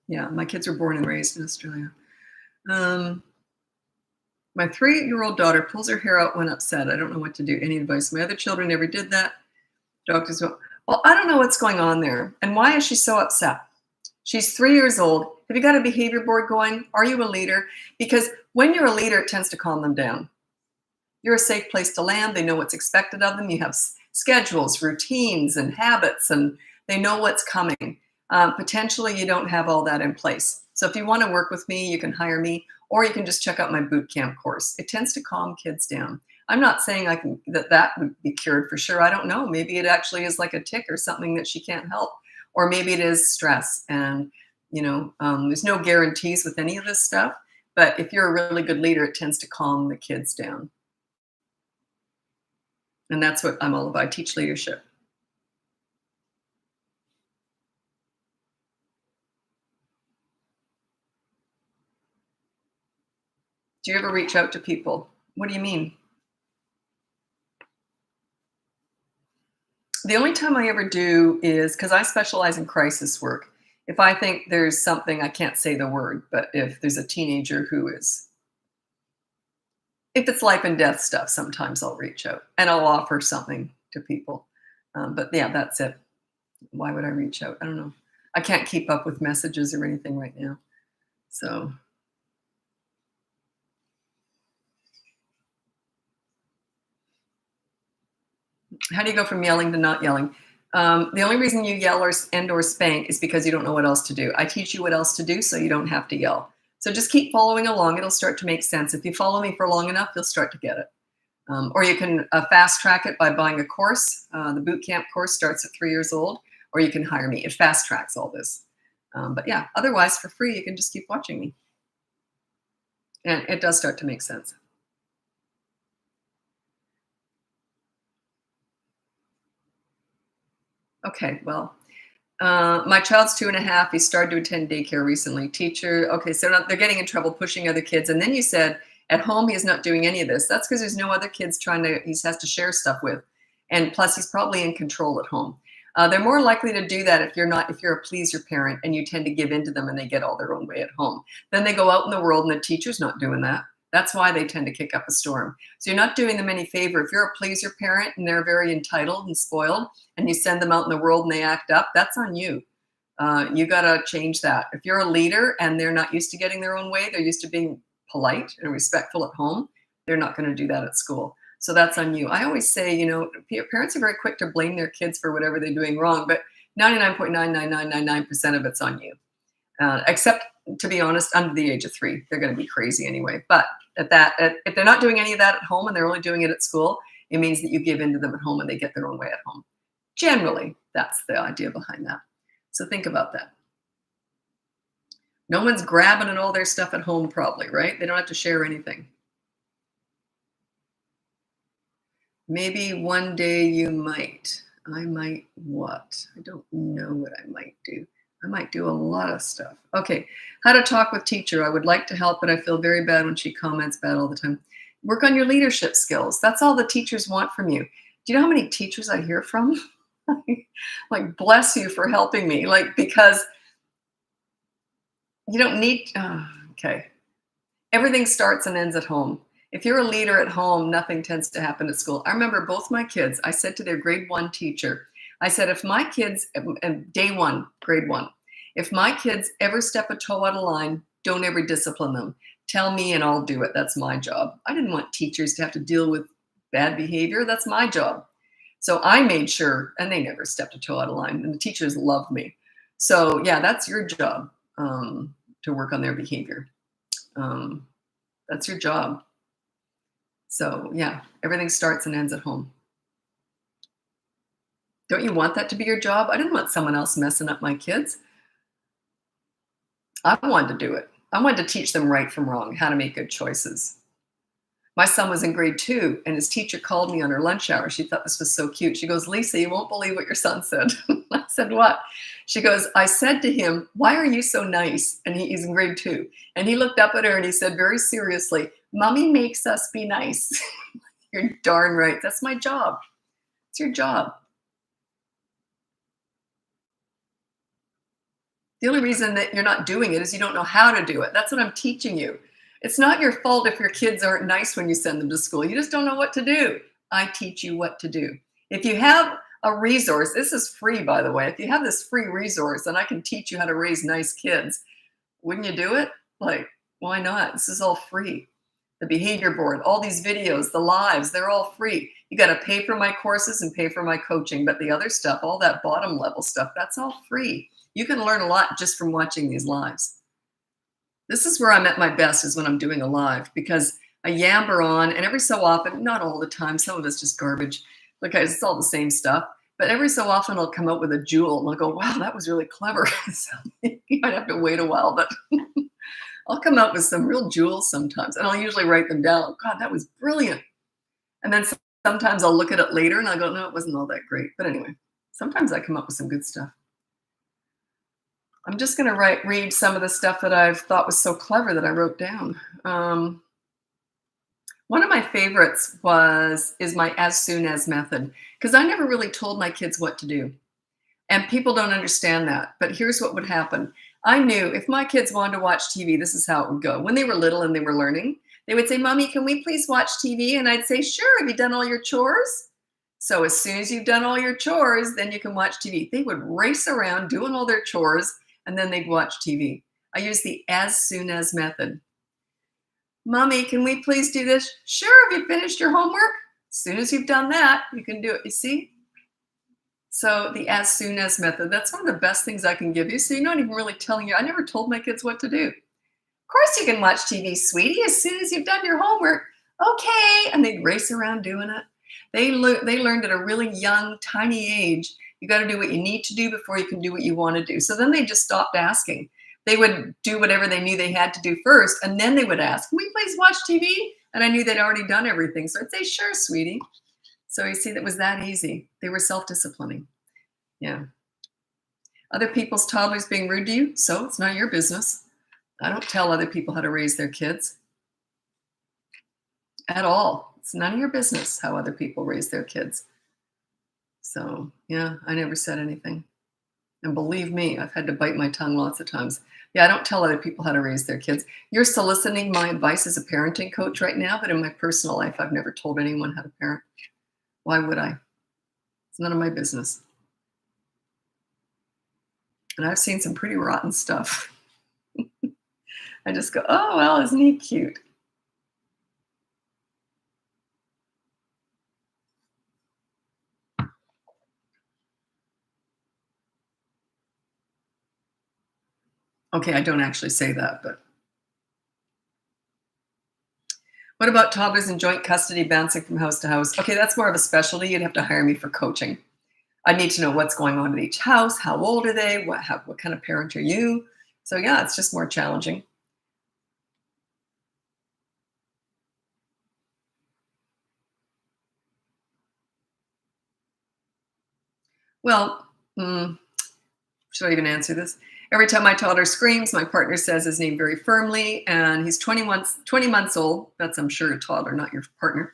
yeah, my kids were born and raised in Australia. My 3-year-old daughter pulls her hair out when upset. I don't know what to do. Any advice? My other children never did that. Doctors go, well, I don't know what's going on there. And why is she so upset? She's 3 years old. Have you got a behavior board going? Are you a leader? Because when you're a leader, it tends to calm them down. You're a safe place to land. They know what's expected of them. You have schedules, routines, and habits, and they know what's coming. Potentially, you don't have all that in place. So if you want to work with me, you can hire me, or you can just check out my boot camp course. It tends to calm kids down. I'm not saying that would be cured for sure. I don't know. Maybe it actually is like a tick or something that she can't help, or maybe it is stress. And there's no guarantees with any of this stuff. But if you're a really good leader, it tends to calm the kids down. And that's what I'm all about. I teach leadership. Do you ever reach out to people? What do you mean? The only time I ever do is because I specialize in crisis work. If I think there's something, I can't say the word, but if there's a teenager who is, if it's life and death stuff, sometimes I'll reach out and I'll offer something to people. But yeah, that's it. Why would I reach out? I don't know. I can't keep up with messages or anything right now. So, how do you go from yelling to not yelling? The only reason you yell or spank is because you don't know what else to do. I teach you what else to do so you don't have to yell. So just keep following along. It'll start to make sense. If you follow me for long enough, you'll start to get it. Or you can fast track it by buying a course. The boot camp course starts at 3 years old, or you can hire me. It fast tracks all this. But yeah, otherwise for free, you can just keep watching me. And it does start to make sense. Okay, well, my child's 2.5. He started to attend daycare recently. Teacher, okay, so now they're getting in trouble pushing other kids. And then you said at home he's not doing any of this. That's because there's no other kids he has to share stuff with. And plus, he's probably in control at home. They're more likely to do that if you're a pleaser parent and you tend to give in to them and they get all their own way at home. Then they go out in the world and the teacher's not doing that. That's why they tend to kick up a storm. So you're not doing them any favor. If you're a pleaser parent and they're very entitled and spoiled and you send them out in the world and they act up, that's on you. You got to change that. If you're a leader and they're not used to getting their own way, they're used to being polite and respectful at home, they're not going to do that at school. So that's on you. I always say, parents are very quick to blame their kids for whatever they're doing wrong, but 99.99999% of it's on you. Except, to be honest, under the age of 3, they're going to be crazy anyway. But if they're not doing any of that at home and they're only doing it at school, it means that you give in to them at home and they get their own way at home. Generally, that's the idea behind that. So think about that. No one's grabbing at all their stuff at home, probably, right? They don't have to share anything. Maybe one day you might. I might what? I don't know what I might do. I might do a lot of stuff. Okay. How to talk with teacher. I would like to help, but I feel very bad when she comments bad all the time. Work on your leadership skills. That's all the teachers want from you. Do you know how many teachers I hear from? Like, bless you for helping me. Like, because you don't need, okay. Everything starts and ends at home. If you're a leader at home, nothing tends to happen at school. I remember both my kids, I said to their grade 1 teacher, I said, if my kids, day 1, grade 1, if my kids ever step a toe out of line, don't ever discipline them. Tell me and I'll do it. That's my job. I didn't want teachers to have to deal with bad behavior. That's my job. So I made sure, and they never stepped a toe out of line, and the teachers loved me. So yeah, that's your job, to work on their behavior. That's your job. So yeah, everything starts and ends at home. Don't you want that to be your job? I didn't want someone else messing up my kids. I wanted to do it. I wanted to teach them right from wrong, how to make good choices. My son was in grade 2 and his teacher called me on her lunch hour. She thought this was so cute. She goes, Lisa, you won't believe what your son said. I said, what? She goes, I said to him, why are you so nice? And he's in grade 2. And he looked up at her and he said very seriously, Mommy makes us be nice. You're darn right. That's my job. It's your job. The only reason that you're not doing it is you don't know how to do it. That's what I'm teaching you. It's not your fault if your kids aren't nice when you send them to school. You just don't know what to do. I teach you what to do. If you have a resource, this is free, by the way. If you have this free resource and I can teach you how to raise nice kids, wouldn't you do it? Like, why not? This is all free. The behavior board, all these videos, the lives, they're all free. You got to pay for my courses and pay for my coaching, but the other stuff, all that bottom level stuff, that's all free. You can learn a lot just from watching these lives. This is where I'm at my best, is when I'm doing a live, because I yammer on, and every so often, not all the time, some of it's just garbage. Look, it's all the same stuff. But every so often I'll come out with a jewel and I'll go, wow, that was really clever. So you might have to wait a while, but I'll come out with some real jewels sometimes. And I'll usually write them down. God, that was brilliant. And then sometimes I'll look at it later and I'll go, no, it wasn't all that great. But anyway, sometimes I come up with some good stuff. I'm just going to read some of the stuff that I've thought was so clever that I wrote down. One of my favorites is my as soon as method, because I never really told my kids what to do. And people don't understand that. But here's what would happen. I knew if my kids wanted to watch TV, this is how it would go. When they were little and they were learning, they would say, Mommy, can we please watch TV? And I'd say, sure, have you done all your chores? So as soon as you've done all your chores, then you can watch TV. They would race around doing all their chores, and then they'd watch TV. I use the as soon as method. Mommy, can we please do this? Sure, have you finished your homework? As soon as you've done that, you can do it. You see? So the as soon as method, that's one of the best things I can give you. So you're not even really telling you. I never told my kids what to do. Of course you can watch TV, sweetie, as soon as you've done your homework. Okay. And they'd race around doing it. They learned at a really young, tiny age, you got to do what you need to do before you can do what you want to do. So then they just stopped asking. They would do whatever they knew they had to do first, and then they would ask, can we please watch TV? And I knew they'd already done everything. So I'd say, sure, sweetie. So you see, that was that easy. They were self-disciplining. Yeah. Other people's toddlers being rude to you, so it's not your business. I don't tell other people how to raise their kids at all. It's none of your business how other people raise their kids. So yeah, I never said anything. And believe me, I've had to bite my tongue lots of times. Yeah, I don't tell other people how to raise their kids. You're soliciting my advice as a parenting coach right now, but in my personal life, I've never told anyone how to parent. Why would I? It's none of my business. And I've seen some pretty rotten stuff. I just go, oh, well, isn't he cute? Okay, I don't actually say that, but. What about toddlers in joint custody bouncing from house to house? Okay, that's more of a specialty. You'd have to hire me for coaching. I need to know what's going on at each house. How old are they? What kind of parent are you? So yeah, it's just more challenging. Well, should I even answer this? Every time my toddler screams, my partner says his name very firmly, and he's 20 months old. That's, I'm sure, a toddler, not your partner.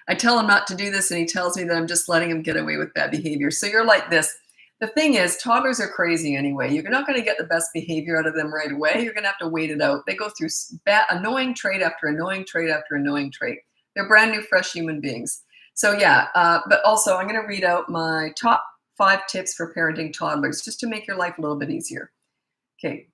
I tell him not to do this, and he tells me that I'm just letting him get away with bad behavior. So you're like this. The thing is, toddlers are crazy anyway. You're not going to get the best behavior out of them right away. You're going to have to wait it out. They go through annoying trait after annoying trait after annoying trait. They're brand new, fresh human beings. So yeah, but also I'm going to read out my top 5 tips for parenting toddlers, just to make your life a little bit easier.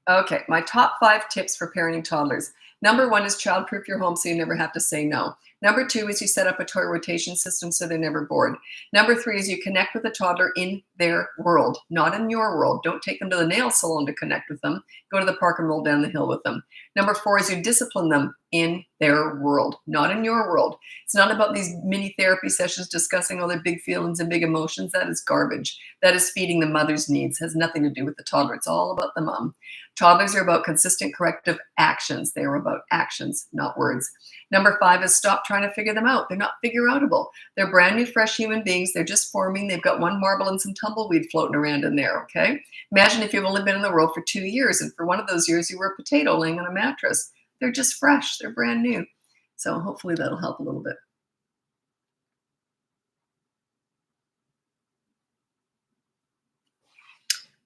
Okay. My top 5 tips for parenting toddlers. Number 1 is child-proof your home so you never have to say no. Number 2 is you set up a toy rotation system so they're never bored. Number 3 is you connect with the toddler in their world, not in your world. Don't take them to the nail salon to connect with them. Go to the park and roll down the hill with them. Number 4 is you discipline them in their world, not in your world. It's not about these mini therapy sessions discussing all their big feelings and big emotions. That is garbage. That is feeding the mother's needs. It has nothing to do with the toddler. It's all about the mom. Toddlers are about consistent corrective actions. They are about actions, not words. Number 5 is stop trying to figure them out. They're not figure-outable. They're brand new, fresh human beings. They're just forming. They've got one marble and some tumbleweed floating around in there, okay? Imagine if you've only been in the world for 2 years, and for one of those years you were a potato laying on a mattress. They're just fresh. They're brand new. So hopefully that'll help a little bit.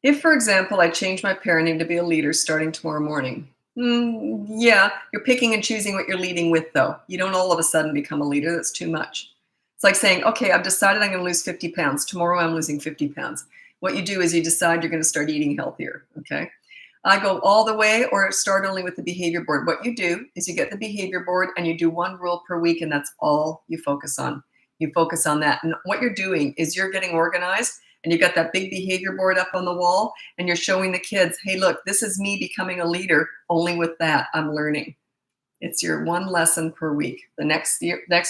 If, for example, I change my parenting to be a leader starting tomorrow morning, yeah, you're picking and choosing what you're leading with, though. You don't all of a sudden become a leader. That's too much. It's like saying, okay, I've decided I'm going to lose 50 pounds. Tomorrow I'm losing 50 pounds. What you do is you decide you're going to start eating healthier, okay? I go all the way or start only with the behavior board. What you do is you get the behavior board and you do 1 rule per week, and that's all you focus on. You focus on that. And what you're doing is you're getting organized, and you got that big behavior board up on the wall, and you're showing the kids, hey, look, this is me becoming a leader. Only with that, I'm learning. It's your 1 lesson per week. The next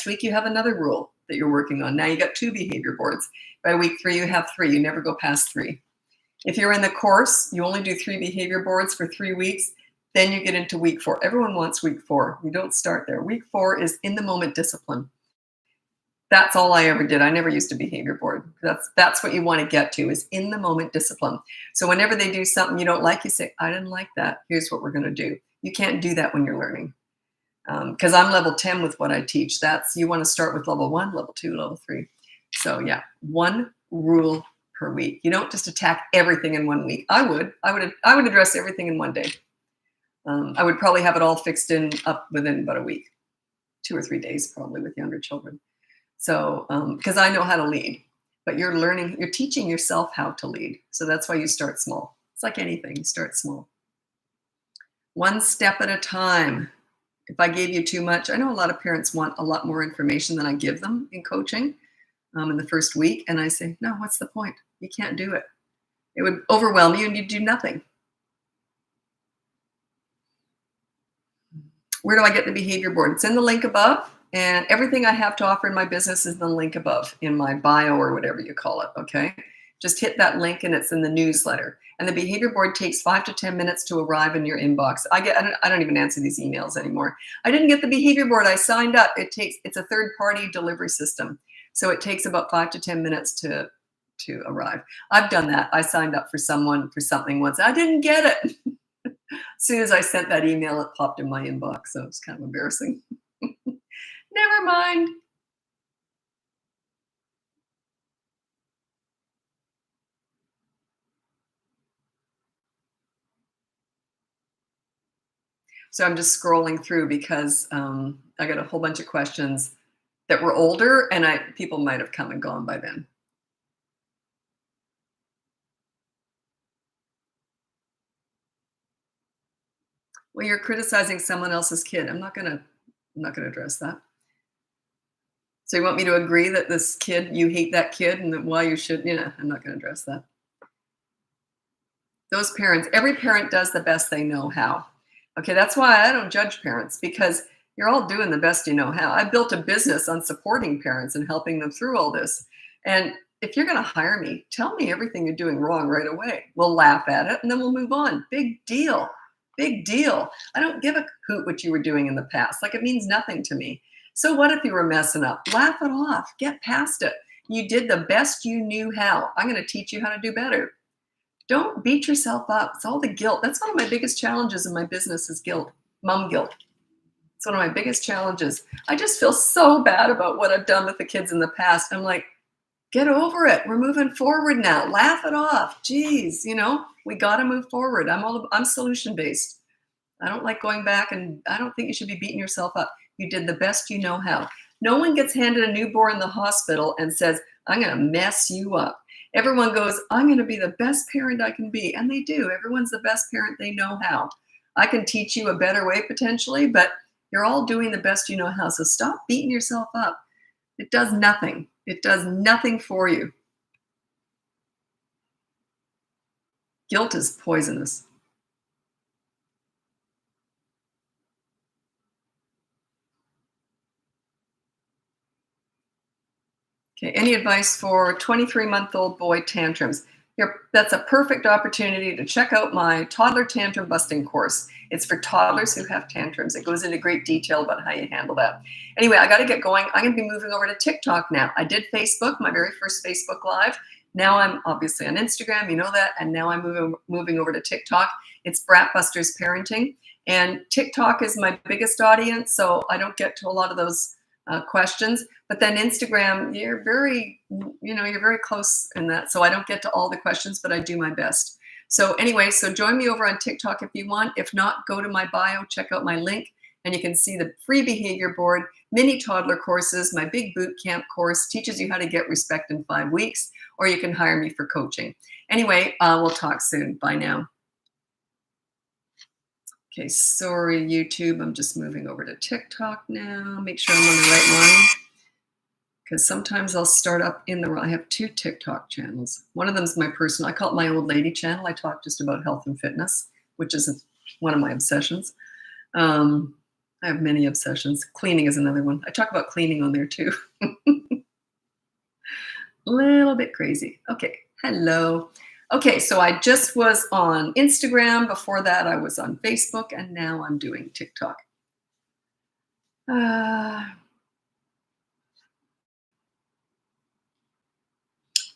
week, you have another rule that you're working on. Now you got 2 behavior boards. By week 3, you have 3. You never go past 3. If you're in the course, you only do 3 behavior boards for 3 weeks. Then you get into week 4. Everyone wants week 4. You don't start there. Week 4 is in the moment discipline. That's all I ever did. I never used a behavior board. That's what you want to get to, is in the moment discipline. So whenever they do something you don't like, you say, I didn't like that. Here's what we're going to do. You can't do that when you're learning. because I'm level 10 with what I teach. You want to start with level 1, level 2, level 3. So yeah, 1 rule per week. You don't just attack everything in 1 week. I would address everything in 1 day. I would probably have it all fixed up within about a week, 2 or 3 days, probably with younger children. So, because I know how to lead, but you're teaching yourself how to lead. So that's why you start small. It's like anything, you start small. 1 step at a time. If I gave you too much, I know a lot of parents want a lot more information than I give them in coaching in the first week. And I say, no, what's the point? You can't do it. It would overwhelm you and you'd do nothing. Where do I get the behavior board? It's in the link above, and everything I have to offer in my business is in the link above in my bio or whatever you call it, okay? Just hit that link and it's in the newsletter. And the behavior board takes 5 to 10 minutes to arrive in your inbox. I don't even answer these emails anymore. I didn't get the behavior board. I signed up. It's a third-party delivery system. So it takes about 5 to 10 minutes to arrive. I've done that. I signed up for something once. I didn't get it. As soon as I sent that email, it popped in my inbox. So it's kind of embarrassing. Never mind. So I'm just scrolling through because I got a whole bunch of questions that were older, and people might have come and gone by then. Well, you're criticizing someone else's kid. I'm not gonna address that. So you want me to agree that this kid, you hate that kid, and that why you should, I'm not gonna address that. Those parents, every parent does the best they know how. Okay, that's why I don't judge parents, because you're all doing the best you know how. I built a business on supporting parents and helping them through all this. And if you're going to hire me, tell me everything you're doing wrong right away. We'll laugh at it and then we'll move on. Big deal. Big deal. I don't give a hoot what you were doing in the past. Like, it means nothing to me. So what if you were messing up? Laugh it off. Get past it. You did the best you knew how. I'm going to teach you how to do better. Don't beat yourself up. It's all the guilt. That's one of my biggest challenges in my business is guilt, mom guilt. It's one of my biggest challenges. I just feel so bad about what I've done with the kids in the past. I'm like, get over it. We're moving forward now. Laugh it off. Geez, we got to move forward. I'm solution based. I don't like going back, and I don't think you should be beating yourself up. You did the best you know how. No one gets handed a newborn in the hospital and says, I'm going to mess you up. Everyone goes, I'm going to be the best parent I can be. And they do. Everyone's the best parent they know how. I can teach you a better way potentially, but you're all doing the best you know how. So stop beating yourself up. It does nothing. It does nothing for you. Guilt is poisonous. Okay, any advice for 23-month-old boy tantrums? That's a perfect opportunity to check out my toddler tantrum busting course. It's for toddlers who have tantrums. It goes into great detail about how you handle that. Anyway, I got to get going. I'm going to be moving over to TikTok now. I did Facebook, my very first Facebook Live. Now I'm obviously on Instagram, you know that, and now I'm moving over to TikTok. It's Bratbusters Parenting, and TikTok is my biggest audience, so I don't get to a lot of those questions. But then Instagram, you're very close in that. So I don't get to all the questions, but I do my best. So anyway, so join me over on TikTok if you want. If not, go to my bio, check out my link, and you can see the free behavior board, mini toddler courses, my big boot camp course teaches you how to get respect in 5 weeks, or you can hire me for coaching. Anyway, we'll talk soon. Bye now. Okay, sorry, YouTube. I'm just moving over to TikTok now. Make sure I'm on the right one. Because sometimes I'll start up I have 2 TikTok channels. One of them is my personal, I call it my old lady channel. I talk just about health and fitness, which is one of my obsessions. I have many obsessions. Cleaning is another one. I talk about cleaning on there too. Little bit crazy. Okay, hello. Okay, so I just was on Instagram. Before that, I was on Facebook, and now I'm doing TikTok.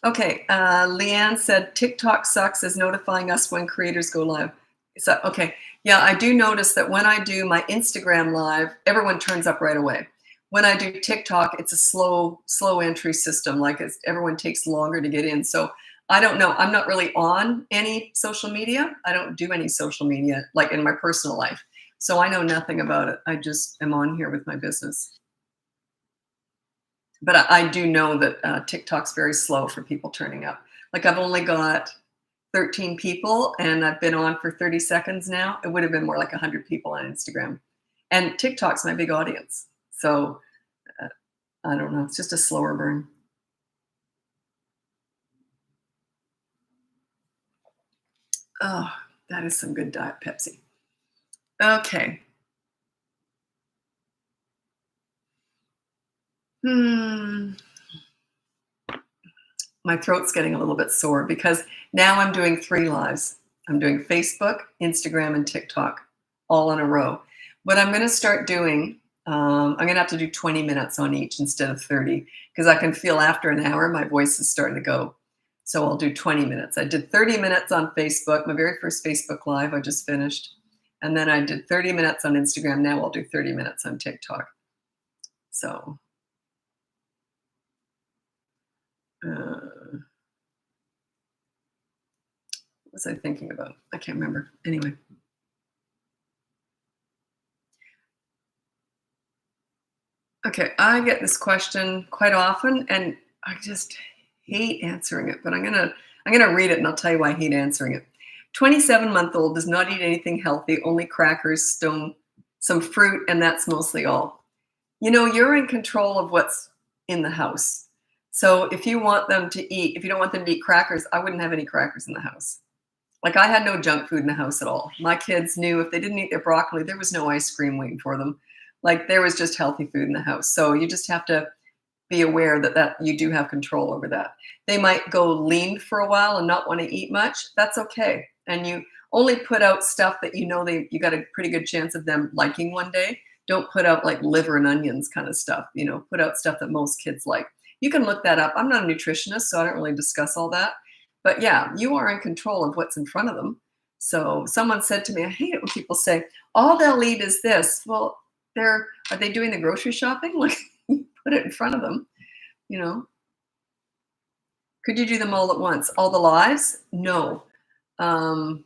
Okay, Leanne said TikTok sucks is notifying us when creators go live. So, okay, Yeah, I do notice that when I do my Instagram live, everyone turns up right away. When I do TikTok, it's a slow entry system. Like everyone takes longer to get in. So I don't know. I'm not really on any social media. I don't do any social media like in my personal life. So I know nothing about it. I just am on here with my business. But I do know that TikTok's very slow for people turning up. Like I've only got 13 people and I've been on for 30 seconds now. It would have been more like 100 people on Instagram. And TikTok's my big audience. So uh, I don't know. It's just a slower burn. Oh, that is some good Diet Pepsi. Okay. Hmm. My throat's getting a little bit sore because now I'm doing 3 lives. I'm doing Facebook, Instagram, and TikTok all in a row. What I'm going to start doing, I'm going to have to do 20 minutes on each instead of 30 because I can feel after an hour my voice is starting to go. So I'll do 20 minutes. I did 30 minutes on Facebook, my very first Facebook Live I just finished. And then I did 30 minutes on Instagram. Now I'll do 30 minutes on TikTok. So, what was I thinking about? I can't remember. Anyway. Okay, I get this question quite often, and I just hate answering it. But I'm gonna read it, and I'll tell you why I hate answering it. 27-month-old does not eat anything healthy, only crackers, some fruit, and that's mostly all. You know, you're in control of what's in the house. So if you want them to eat, if you don't want them to eat crackers, I wouldn't have any crackers in the house. Like I had no junk food in the house at all. My kids knew if they didn't eat their broccoli, there was no ice cream waiting for them. Like there was just healthy food in the house. So you just have to be aware that you do have control over that. They might go lean for a while and not want to eat much. That's okay. And you only put out stuff that you know you got a pretty good chance of them liking one day. Don't put out like liver and onions kind of stuff. You know, put out stuff that most kids like. You can look that up. I'm not a nutritionist, so I don't really discuss all that. But yeah, you are in control of what's in front of them. So someone said to me, I hate it when people say, all they'll eat is this. Well, are they doing the grocery shopping? Like put it in front of them, you know. Could you do them all at once? All the lives? No. Um,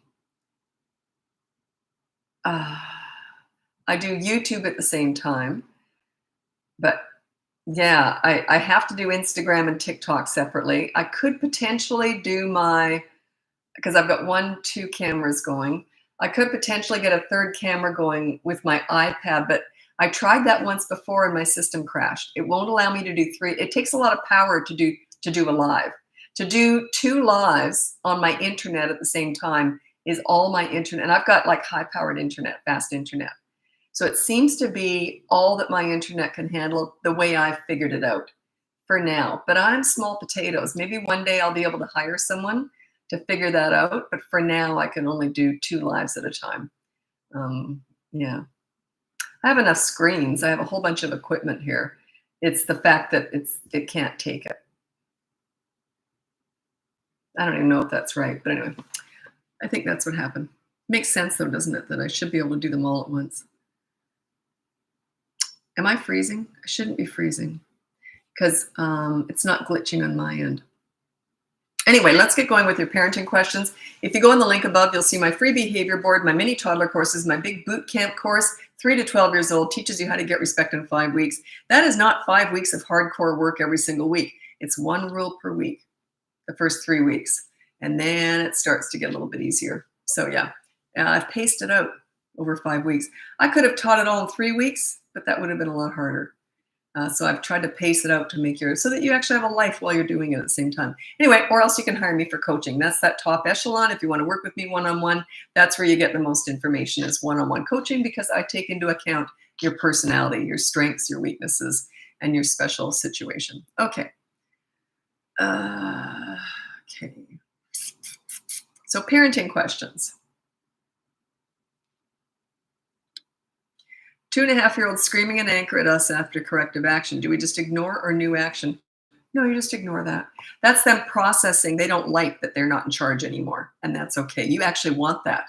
uh, I do YouTube at the same time, but yeah, I have to do Instagram and TikTok separately. I could potentially do because I've got 2 cameras going. I could potentially get a third camera going with my iPad, but I tried that once before and my system crashed. It won't allow me to do 3. It takes a lot of power to do a live. To do 2 lives on my internet at the same time is all my internet. And I've got like high-powered internet, fast internet. So it seems to be all that my internet can handle the way I've figured it out for now. But I'm small potatoes. Maybe one day I'll be able to hire someone to figure that out. But for now, I can only do 2 lives at a time. Yeah. I have enough screens. I have a whole bunch of equipment here. It's the fact that it can't take it. I don't even know if that's right. But anyway, I think that's what happened. Makes sense though, doesn't it? That I should be able to do them all at once. Am I freezing? I shouldn't be freezing because it's not glitching on my end. Anyway, let's get going with your parenting questions. If you go on the link above, you'll see my free behavior board, my mini toddler courses, my big boot camp course, 3 to 12 years old, teaches you how to get respect in 5 weeks. That is not 5 weeks of hardcore work every single week. It's 1 rule per week, the first 3 weeks. And then it starts to get a little bit easier. So yeah, I've paced it out over 5 weeks. I could have taught it all in 3 weeks, but that would have been a lot harder. So I've tried to pace it out to make so that you actually have a life while you're doing it at the same time. Anyway, or else you can hire me for coaching. That's that top echelon. If you want to work with me one-on-one, that's where you get the most information is one-on-one coaching because I take into account your personality, your strengths, your weaknesses, and your special situation. Okay. Okay. So parenting questions. 2.5-year-old screaming an anchor at us after corrective action. Do we just ignore or new action? No, you just ignore that. That's them processing. They don't like that they're not in charge anymore. And that's okay. You actually want that.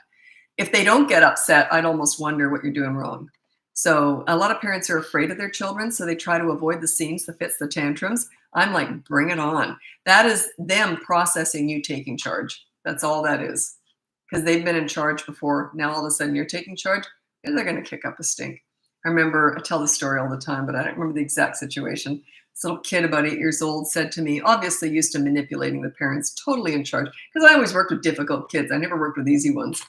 If they don't get upset, I'd almost wonder what you're doing wrong. So a lot of parents are afraid of their children, so they try to avoid the scenes, the fits, the tantrums. I'm like, bring it on. That is them processing you taking charge. That's all that is. Because they've been in charge before. Now all of a sudden you're taking charge, and they're going to kick up a stink. I remember, I tell the story all the time, but I don't remember the exact situation. This little kid about 8 years old said to me, obviously used to manipulating the parents, totally in charge. Because I always worked with difficult kids. I never worked with easy ones.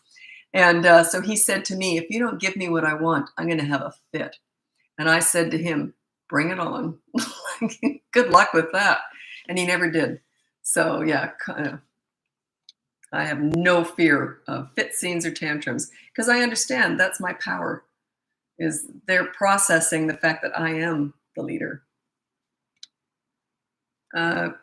And so he said to me, if you don't give me what I want, I'm going to have a fit. And I said to him, bring it on. Good luck with that. And he never did. So yeah, I have no fear of fit scenes or tantrums because I understand that's my power, is they're processing the fact that I am the leader.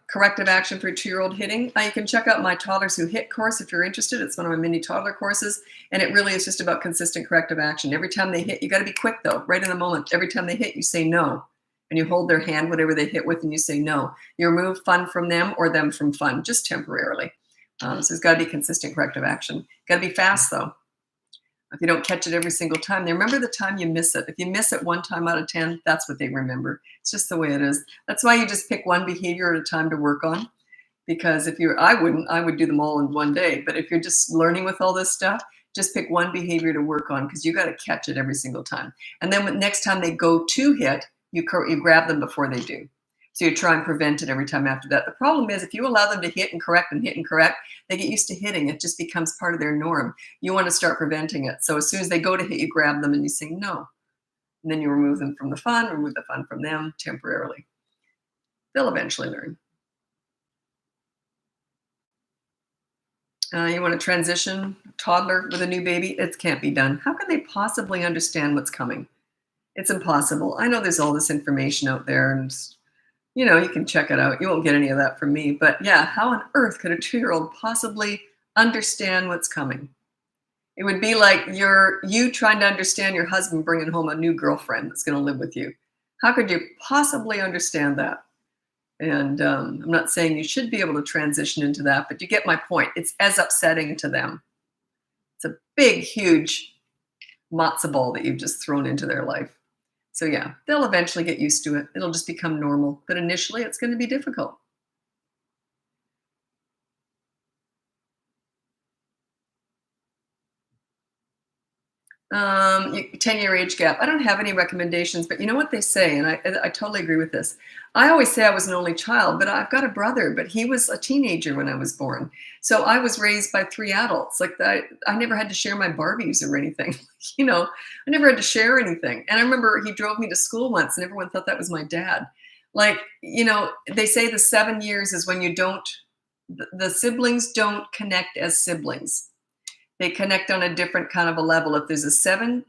Corrective action for a 2-year-old hitting. You can check out my Toddlers Who Hit course if you're interested. It's one of my mini toddler courses, and it really is just about consistent corrective action. Every time they hit, you got to be quick though, right in the moment. Every time they hit, you say no, and you hold their hand, whatever they hit with, and you say no. You remove fun from them or them from fun, just temporarily. So it's got to be consistent corrective action. Got to be fast though. If you don't catch it every single time, they remember the time you miss it. If you miss it 1 time out of 10, that's what they remember. It's just the way it is. That's why you just pick one behavior at a time to work on. Because if I would do them all in one day. But if you're just learning with all this stuff, just pick one behavior to work on because you got to catch it every single time. And then next time they go to hit, you grab them before they do. So you try and prevent it every time after that. The problem is if you allow them to hit and correct, they get used to hitting. It just becomes part of their norm. You want to start preventing it. So as soon as they go to hit, you grab them and you say no. And then you remove them from the fun, remove the fun from them temporarily. They'll eventually learn. You want to transition toddler with a new baby? It can't be done. How can they possibly understand what's coming? It's impossible. I know there's all this information out there and you can check it out. You won't get any of that from me. But yeah, how on earth could a 2-year-old possibly understand what's coming? It would be like you trying to understand your husband bringing home a new girlfriend that's going to live with you. How could you possibly understand that? And I'm not saying you should be able to transition into that, but you get my point. It's as upsetting to them. It's a big, huge matzo ball that you've just thrown into their life. So yeah, they'll eventually get used to it. It'll just become normal. But initially, it's going to be difficult. 10-year age gap. I don't have any recommendations, but you know what they say, and I totally agree with this. I always say I was an only child, but I've got a brother, but he was a teenager when I was born. So I was raised by 3 adults. Like that, I never had to share my Barbies or anything. I never had to share anything. And I remember he drove me to school once, and everyone thought that was my dad. Like, they say the 7 years is when the siblings don't connect as siblings. They connect on a different kind of a level. If there's a 7+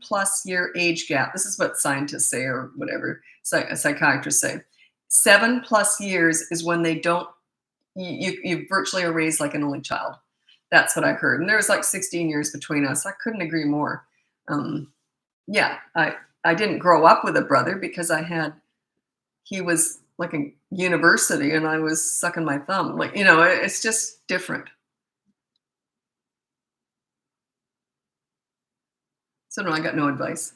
year age gap, this is what scientists say or whatever, psychiatrists say. 7+ years is when they don't, you virtually are raised like an only child. That's what I heard. And there's like 16 years between us. I couldn't agree more. Yeah, I didn't grow up with a brother because he was like a university and I was sucking my thumb. Like, it's just different. So no, I got no advice.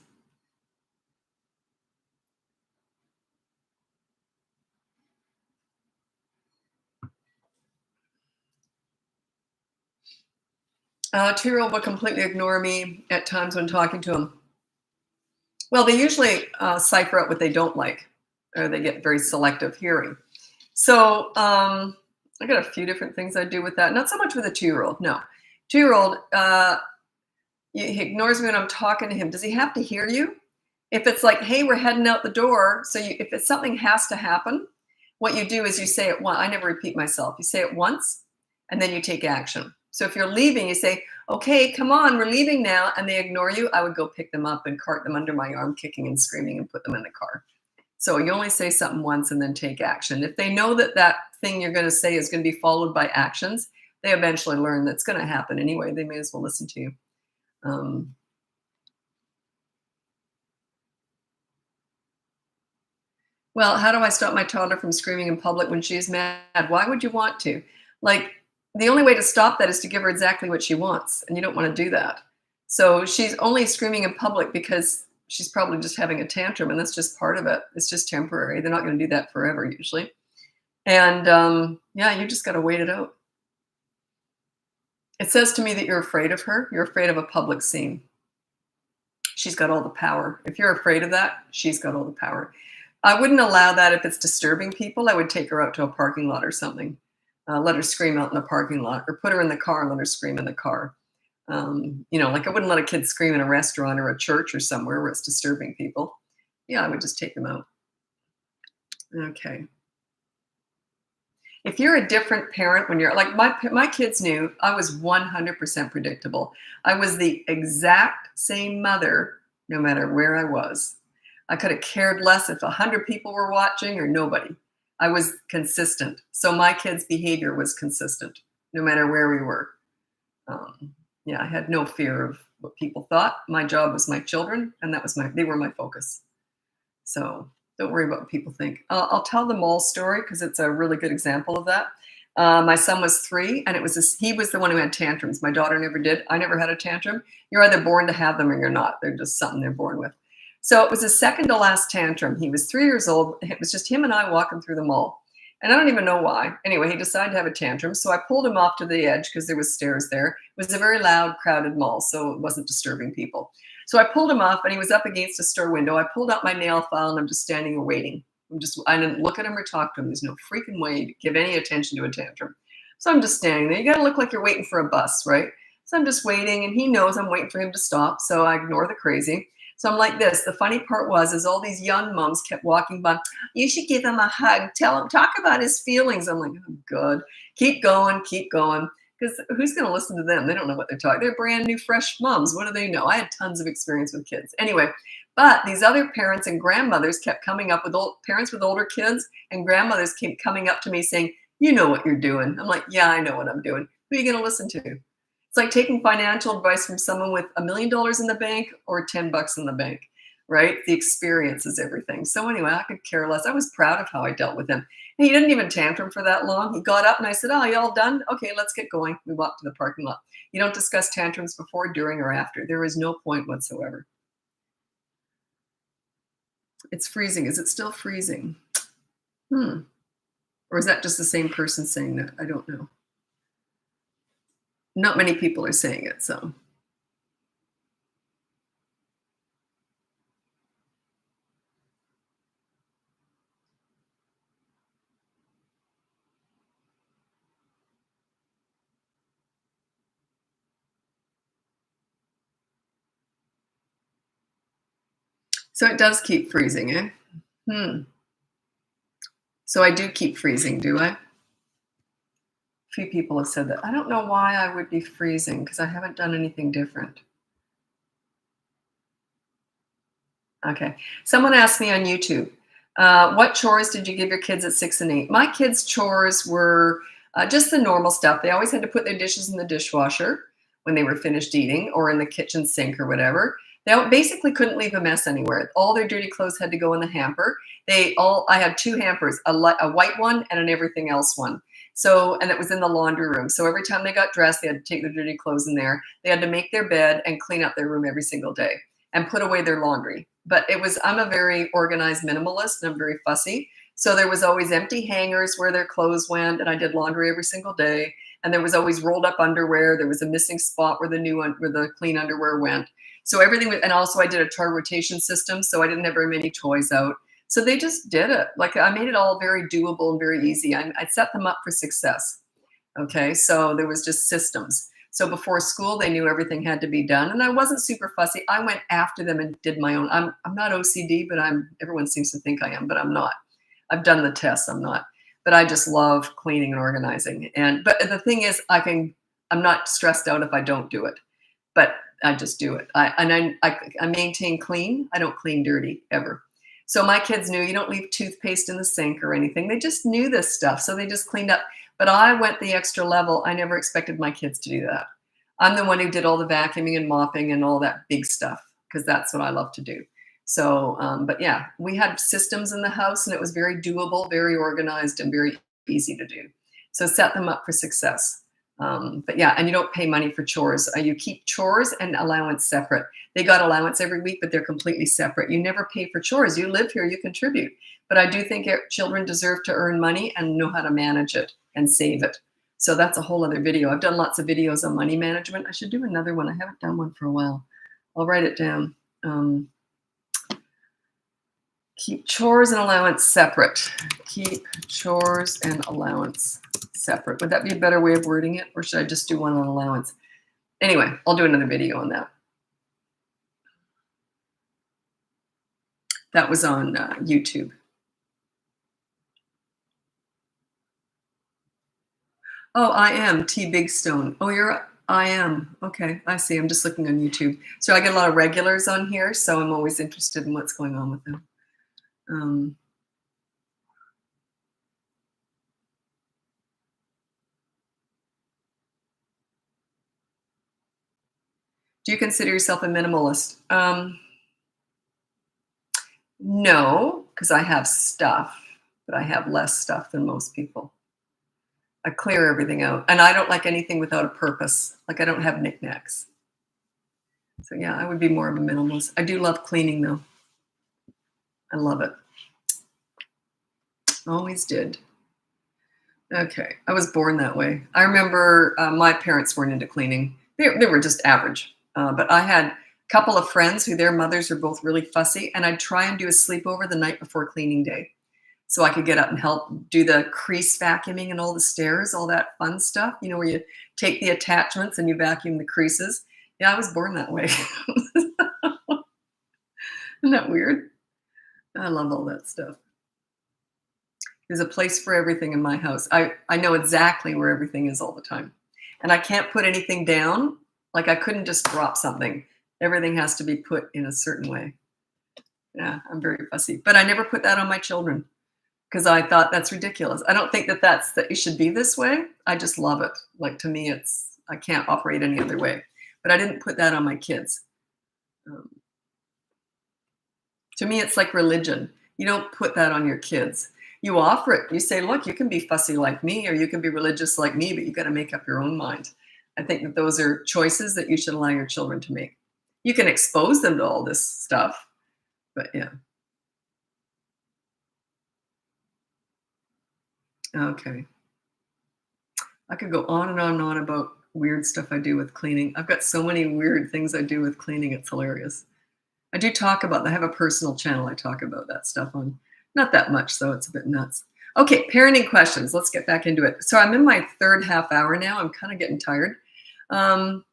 A 2-year-old will completely ignore me at times when talking to him. Well, they usually cipher out what they don't like, or they get very selective hearing. So I got a few different things I do with that. Not so much with a 2-year-old. No, 2-year-old, he ignores me when I'm talking to him. Does he have to hear you? If it's like, hey, we're heading out the door. So if it's something has to happen, what you do is you say it once. I never repeat myself. You say it once, and then you take action. So if you're leaving, you say, okay, come on, we're leaving now. And they ignore you. I would go pick them up and cart them under my arm, kicking and screaming, and put them in the car. So you only say something once and then take action. If they know that thing you're going to say is going to be followed by actions, they eventually learn that's going to happen anyway. They may as well listen to you. Well, how do I stop my toddler from screaming in public when she's mad? Why would you want to? Like, the only way to stop that is to give her exactly what she wants, and you don't want to do that. So she's only screaming in public because she's probably just having a tantrum, and that's just part of it. It's just temporary. They're not going to do that forever usually. And yeah, you just got to wait it out. It says to me that you're afraid of her. You're afraid of a public scene. She's got all the power. If you're afraid of that, she's got all the power. I wouldn't allow that if it's disturbing people. I would take her out to a parking lot or something. Let her scream out in the parking lot, or put her in the car and let her scream in the car. Like I wouldn't let a kid scream in a restaurant or a church or somewhere where it's disturbing people. Yeah, I would just take them out. Okay. If you're a different parent when you're like my kids knew I was 100% predictable. I was the exact same mother no matter where I was. I could have cared less if 100 people were watching or nobody. I was consistent. So my kids' behavior was consistent no matter where we were. Yeah, I had no fear of what people thought. My job was my children, and they were my focus. So don't worry about what people think. I'll tell the mall story because it's a really good example of that. My son was 3, and he was the one who had tantrums. My daughter never did. I never had a tantrum. You're either born to have them or you're not. They're just something they're born with. So it was his second to last tantrum. He was 3 years old. It was just him and I walking through the mall. And I don't even know why. Anyway, he decided to have a tantrum. So I pulled him off to the edge because there was stairs there. It was a very loud, crowded mall, so it wasn't disturbing people. So I pulled him off, and he was up against a store window. I pulled out my nail file, and I'm just standing and waiting. I didn't look at him or talk to him. There's no freaking way to give any attention to a tantrum. So I'm just standing there. You got to look like you're waiting for a bus, right? So I'm just waiting, and he knows I'm waiting for him to stop. So I ignore the crazy. So I'm like this. The funny part is all these young moms kept walking by. You should give him a hug. Tell him, talk about his feelings. I'm like, oh, good. Keep going, keep going. Because who's going to listen to them? They don't know what they're talking. They're brand new, fresh moms. What do they know? I had tons of experience with kids. Anyway, but these other parents and grandmothers kept coming up with parents with older kids, and grandmothers kept coming up to me saying, you know what you're doing. I'm like, yeah, I know what I'm doing. Who are you going to listen to? It's like taking financial advice from someone with $1 million in the bank or $10 in the bank, right? The experience is everything. So anyway, I could care less. I was proud of how I dealt with him. And he didn't even tantrum for that long. He got up and I said, oh, you all done? Okay, let's get going. We walked to the parking lot. You don't discuss tantrums before, during, or after. There is no point whatsoever. It's freezing. Is it still freezing? Or is that just the same person saying that? I don't know. Not many people are saying it, so. So it does keep freezing, eh? So I do keep freezing, do I? A few people have said that. I don't know why I would be freezing because I haven't done anything different. Okay. Someone asked me on YouTube, what chores did you give your kids at 6 and 8? My kids' chores were just the normal stuff. They always had to put their dishes in the dishwasher when they were finished eating, or in the kitchen sink or whatever. They basically couldn't leave a mess anywhere. All their dirty clothes had to go in the hamper. I had 2 hampers, a white one and an everything else one. So, and it was in the laundry room. So every time they got dressed, they had to take their dirty clothes in there. They had to make their bed and clean up their room every single day and put away their laundry. But I'm a very organized minimalist, and I'm very fussy. So there was always empty hangers where their clothes went, and I did laundry every single day. And there was always rolled up underwear. There was a missing spot where the clean underwear went. So everything, and also I did a toy rotation system, so I didn't have very many toys out. So they just did it. Like, I made it all very doable and very easy. I set them up for success. Okay, so there was just systems. So before school, they knew everything had to be done, and I wasn't super fussy. I went after them and did my own. I'm not OCD, but everyone seems to think I am, but I'm not. I've done the tests. I'm not. But I just love cleaning and organizing. But the thing is, I'm not stressed out if I don't do it, but I just do it. I maintain clean. I don't clean dirty ever. So my kids knew you don't leave toothpaste in the sink or anything. They just knew this stuff. So they just cleaned up. But I went the extra level. I never expected my kids to do that. I'm the one who did all the vacuuming and mopping and all that big stuff because that's what I love to do. So, but yeah, we had systems in the house and it was very doable, very organized, and very easy to do. So set them up for success. But yeah, and you don't pay money for chores. You keep chores and allowance separate. They got allowance every week, but they're completely separate. You never pay for chores. You live here, you contribute. But I do think children deserve to earn money and know how to manage it and save it. So that's a whole other video. I've done lots of videos on money management. I should do another one. I haven't done one for a while. I'll write it down. Keep chores and allowance separate. Keep chores and allowance separate. Would that be a better way of wording it? Or should I just do one on allowance? Anyway, I'll do another video on that. That was on YouTube. Oh, I am T Bigstone. Oh, I am. Okay, I see. I'm just looking on YouTube. So I get a lot of regulars on here, so I'm always interested in what's going on with them. Do you consider yourself a minimalist? No, because I have stuff, but I have less stuff than most people. I clear everything out, and I don't like anything without a purpose. Like I don't have knickknacks. So yeah, I would be more of a minimalist. I do love cleaning though. I love it. Always did. Okay, I was born that way. I remember my parents weren't into cleaning. They were just average. But I had a couple of friends who their mothers were both really fussy, and I'd try and do a sleepover the night before cleaning day. So I could get up and help do the crease vacuuming and all the stairs, all that fun stuff, you know, where you take the attachments and you vacuum the creases. Yeah, I was born that way. Isn't that weird? I love all that stuff. There's a place for everything in my house. I know exactly where everything is all the time. And I can't put anything down. Like I couldn't just drop something. Everything has to be put in a certain way. Yeah, I'm very fussy. But I never put that on my children because I thought that's ridiculous. I don't think that it should be this way. I just love it. Like to me, I can't operate any other way. But I didn't put that on my kids. To me, it's like religion. You don't put that on your kids. You offer it. You say, look, you can be fussy like me, or you can be religious like me, but you got to make up your own mind. I think that those are choices that you should allow your children to make. You can expose them to all this stuff, but yeah. Okay. I could go on and on and on about weird stuff I do with cleaning. I've got so many weird things I do with cleaning. It's hilarious. I do talk about that. I have a personal channel I talk about that stuff on. Not that much, though. It's a bit nuts. Okay, parenting questions. Let's get back into it. So I'm in my third half hour now. I'm kind of getting tired. How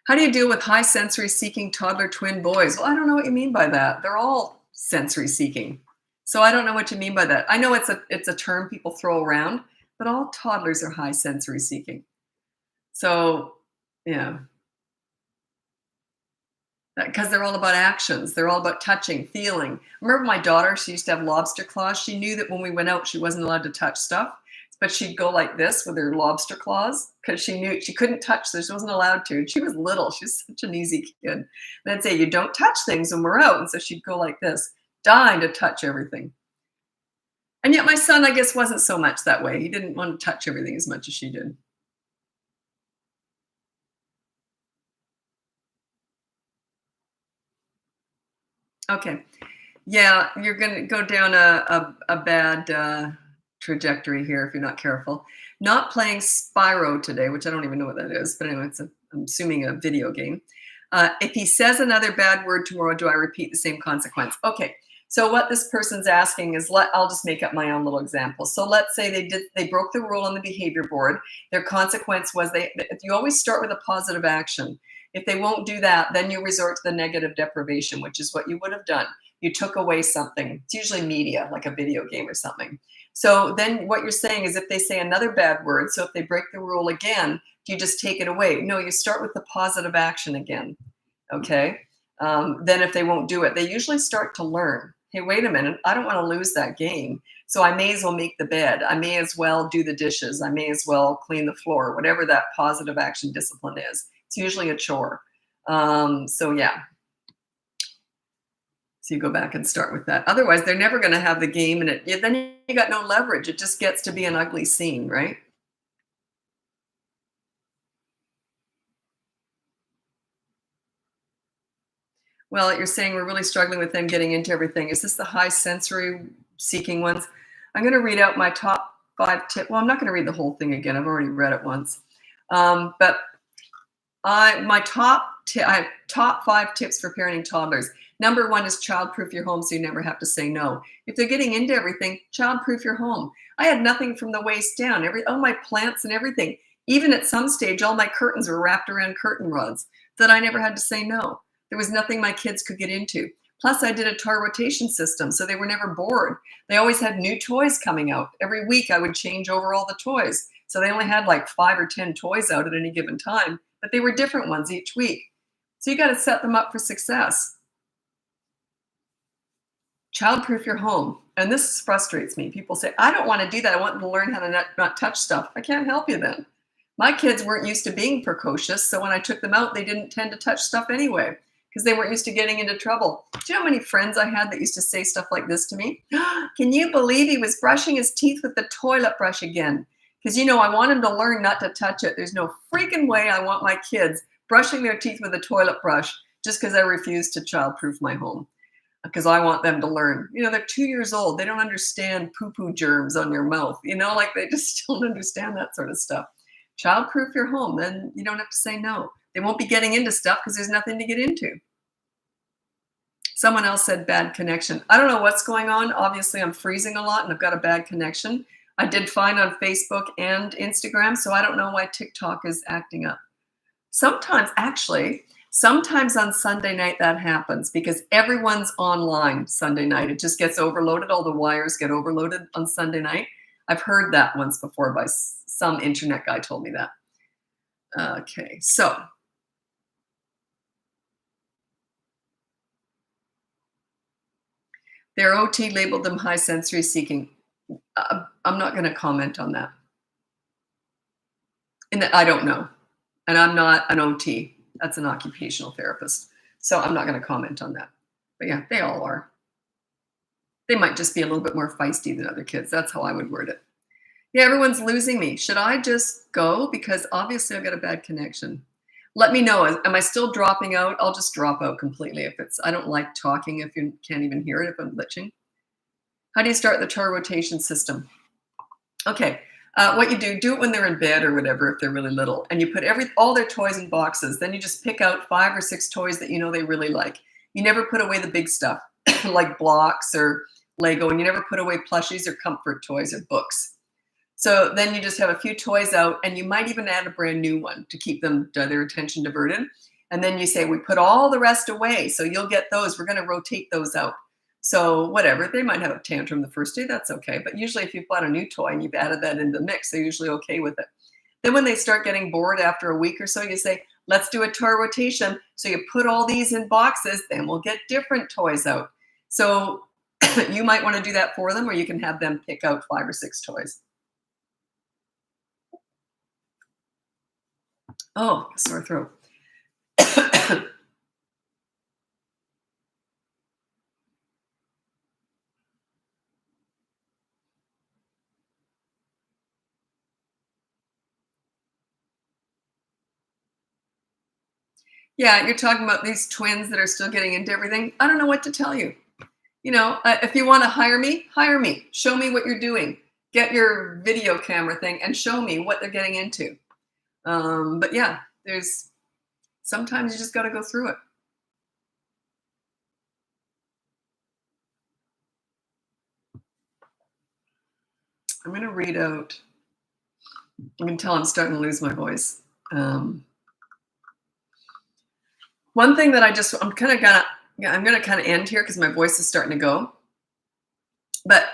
do you deal with high sensory seeking toddler twin boys? Well, I don't know what you mean by that. They're all sensory seeking. So I don't know what you mean by that. I know it's a term people throw around, but all toddlers are high sensory seeking. So, yeah. Because they're all about actions. They're all about touching, feeling. I remember my daughter, she used to have lobster claws. She knew that when we went out, she wasn't allowed to touch stuff, but she'd go like this with her lobster claws because she knew she couldn't touch this. She wasn't allowed to. And she was little. She was such an easy kid. And I'd say, you don't touch things when we're out. And so she'd go like this, dying to touch everything. And yet my son, I guess, wasn't so much that way. He didn't want to touch everything as much as she did. Okay. Yeah, you're going to go down a bad trajectory here if you're not careful. Not playing Spyro today, which I don't even know what that is, but anyway, I'm assuming a video game. If he says another bad word tomorrow, do I repeat the same consequence? Okay, so what this person's asking is, I'll just make up my own little example. So let's say they broke the rule on the behavior board. Their consequence was you always start with a positive action. If they won't do that, then you resort to the negative deprivation, which is what you would have done. You took away something. It's usually media, like a video game or something. So then what you're saying is if they say another bad word, so if they break the rule again, do you just take it away? No, you start with the positive action again, okay? Then if they won't do it, they usually start to learn. Hey, wait a minute, I don't want to lose that game. So I may as well make the bed. I may as well do the dishes. I may as well clean the floor, whatever that positive action discipline is. It's usually a chore. So yeah. So you go back and start with that. Otherwise, they're never going to have the game, and then you got no leverage. It just gets to be an ugly scene, right? Well, you're saying we're really struggling with them getting into everything. Is this the high sensory seeking ones? I'm going to read out my top 5 tips. Well, I'm not going to read the whole thing again. I've already read it once. But I have top 5 tips for parenting toddlers. Number 1 is childproof your home so you never have to say no. If they're getting into everything, childproof your home. I had nothing from the waist down. All my plants and everything. Even at some stage, all my curtains were wrapped around curtain rods that I never had to say no. There was nothing my kids could get into. Plus, I did a toy rotation system, so they were never bored. They always had new toys coming out. Every week, I would change over all the toys. So they only had like 5 or 10 toys out at any given time, but they were different ones each week. So you got to set them up for success. Childproof your home. And this frustrates me. People say, I don't want to do that. I want them to learn how to not touch stuff. I can't help you then. My kids weren't used to being precocious, so when I took them out, they didn't tend to touch stuff anyway, because they weren't used to getting into trouble. Do you know how many friends I had that used to say stuff like this to me? Can you believe he was brushing his teeth with the toilet brush again? Because, I want him to learn not to touch it. There's no freaking way I want my kids brushing their teeth with a toilet brush just because I refuse to childproof my home. Because I want them to learn. They're 2 years old. They don't understand poo-poo germs on your mouth. Like they just don't understand that sort of stuff. Childproof your home. Then you don't have to say no. They won't be getting into stuff because there's nothing to get into. Someone else said bad connection. I don't know what's going on. Obviously, I'm freezing a lot and I've got a bad connection. I did fine on Facebook and Instagram, so I don't know why TikTok is acting up. Sometimes on Sunday night that happens because everyone's online Sunday night. It just gets overloaded. All the wires get overloaded on Sunday night. I've heard that once before by some internet guy told me that. Okay, so their OT labeled them high sensory seeking. I'm not going to comment on that. I don't know. And I'm not an OT. That's an occupational therapist. So I'm not going to comment on that. But yeah, they all are. They might just be a little bit more feisty than other kids. That's how I would word it. Yeah, everyone's losing me. Should I just go? Because obviously I've got a bad connection. Let me know. Am I still dropping out? I'll just drop out completely. I don't like talking if you can't even hear it, if I'm glitching. How do you start the toy rotation system? Okay, what you do it when they're in bed or whatever, if they're really little, and you put all their toys in boxes. Then you just pick out 5 or 6 toys that they really like. You never put away the big stuff like blocks or Lego, and you never put away plushies or comfort toys or books. So then you just have a few toys out, and you might even add a brand new one to keep their attention diverted. And then you say, we put all the rest away, so you'll get those. We're going to rotate those out. So whatever, they might have a tantrum the first day, that's okay. But usually if you've bought a new toy and you've added that into the mix, they're usually okay with it. Then when they start getting bored after a week or so, you say, let's do a toy rotation. So you put all these in boxes, then we'll get different toys out. So you might want to do that for them, or you can have them pick out 5 or 6 toys. Oh, sore throat. Yeah, you're talking about these twins that are still getting into everything. I don't know what to tell you. If you want to hire me, hire me. Show me what you're doing. Get your video camera thing and show me what they're getting into. But yeah, sometimes you just got to go through it. I'm going to read out. You can tell I'm starting to lose my voice. One thing that I'm going to kind of end here because my voice is starting to go. But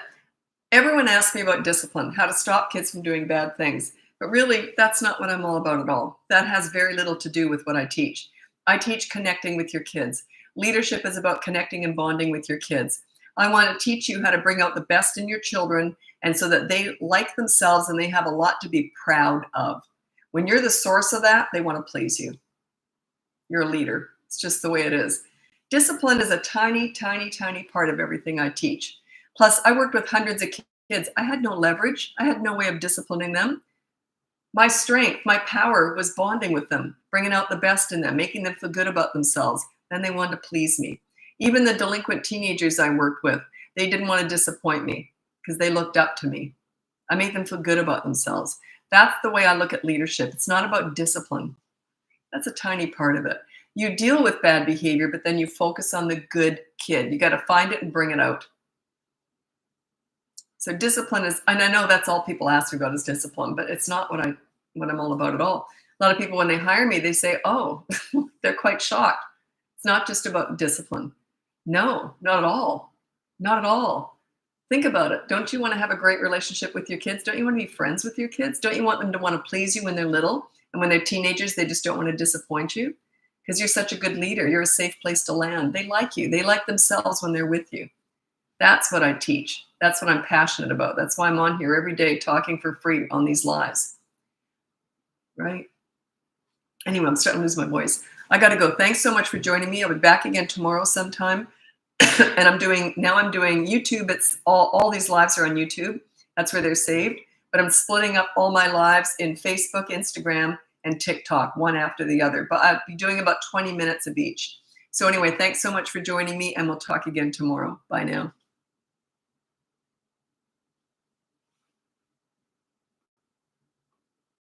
everyone asks me about discipline, how to stop kids from doing bad things. But really, that's not what I'm all about at all. That has very little to do with what I teach. I teach connecting with your kids. Leadership is about connecting and bonding with your kids. I want to teach you how to bring out the best in your children, and so that they like themselves and they have a lot to be proud of. When you're the source of that, they want to please you. You're a leader. It's just the way it is. Discipline is a tiny, tiny, tiny part of everything I teach. Plus, I worked with hundreds of kids. I had no leverage. I had no way of disciplining them. My strength, my power was bonding with them, bringing out the best in them, making them feel good about themselves. Then they wanted to please me. Even the delinquent teenagers I worked with, they didn't want to disappoint me because they looked up to me. I made them feel good about themselves. That's the way I look at leadership. It's not about discipline. That's a tiny part of it. You deal with bad behavior, but then you focus on the good kid. You got to find it and bring it out. So discipline is, and I know that's all people ask me about is discipline, but it's not what I'm all about at all. A lot of people, when they hire me, they say, oh, they're quite shocked. It's not just about discipline. No, not at all. Not at all. Think about it. Don't you want to have a great relationship with your kids? Don't you want to be friends with your kids? Don't you want them to want to please you when they're little? And when they're teenagers, they just don't want to disappoint you? Because you're such a good leader. You're a safe place to land. They like you. They like themselves when they're with you. That's what I teach. That's what I'm passionate about. That's why I'm on here every day talking for free on these lives. Right? Anyway, I'm starting to lose my voice. I got to go. Thanks so much for joining me. I'll be back again tomorrow sometime. And I'm doing YouTube. It's all these lives are on YouTube. That's where they're saved. But I'm splitting up all my lives in Facebook, Instagram, and TikTok, one after the other. But I'll be doing about 20 minutes of each. So anyway, thanks so much for joining me, and we'll talk again tomorrow. Bye now.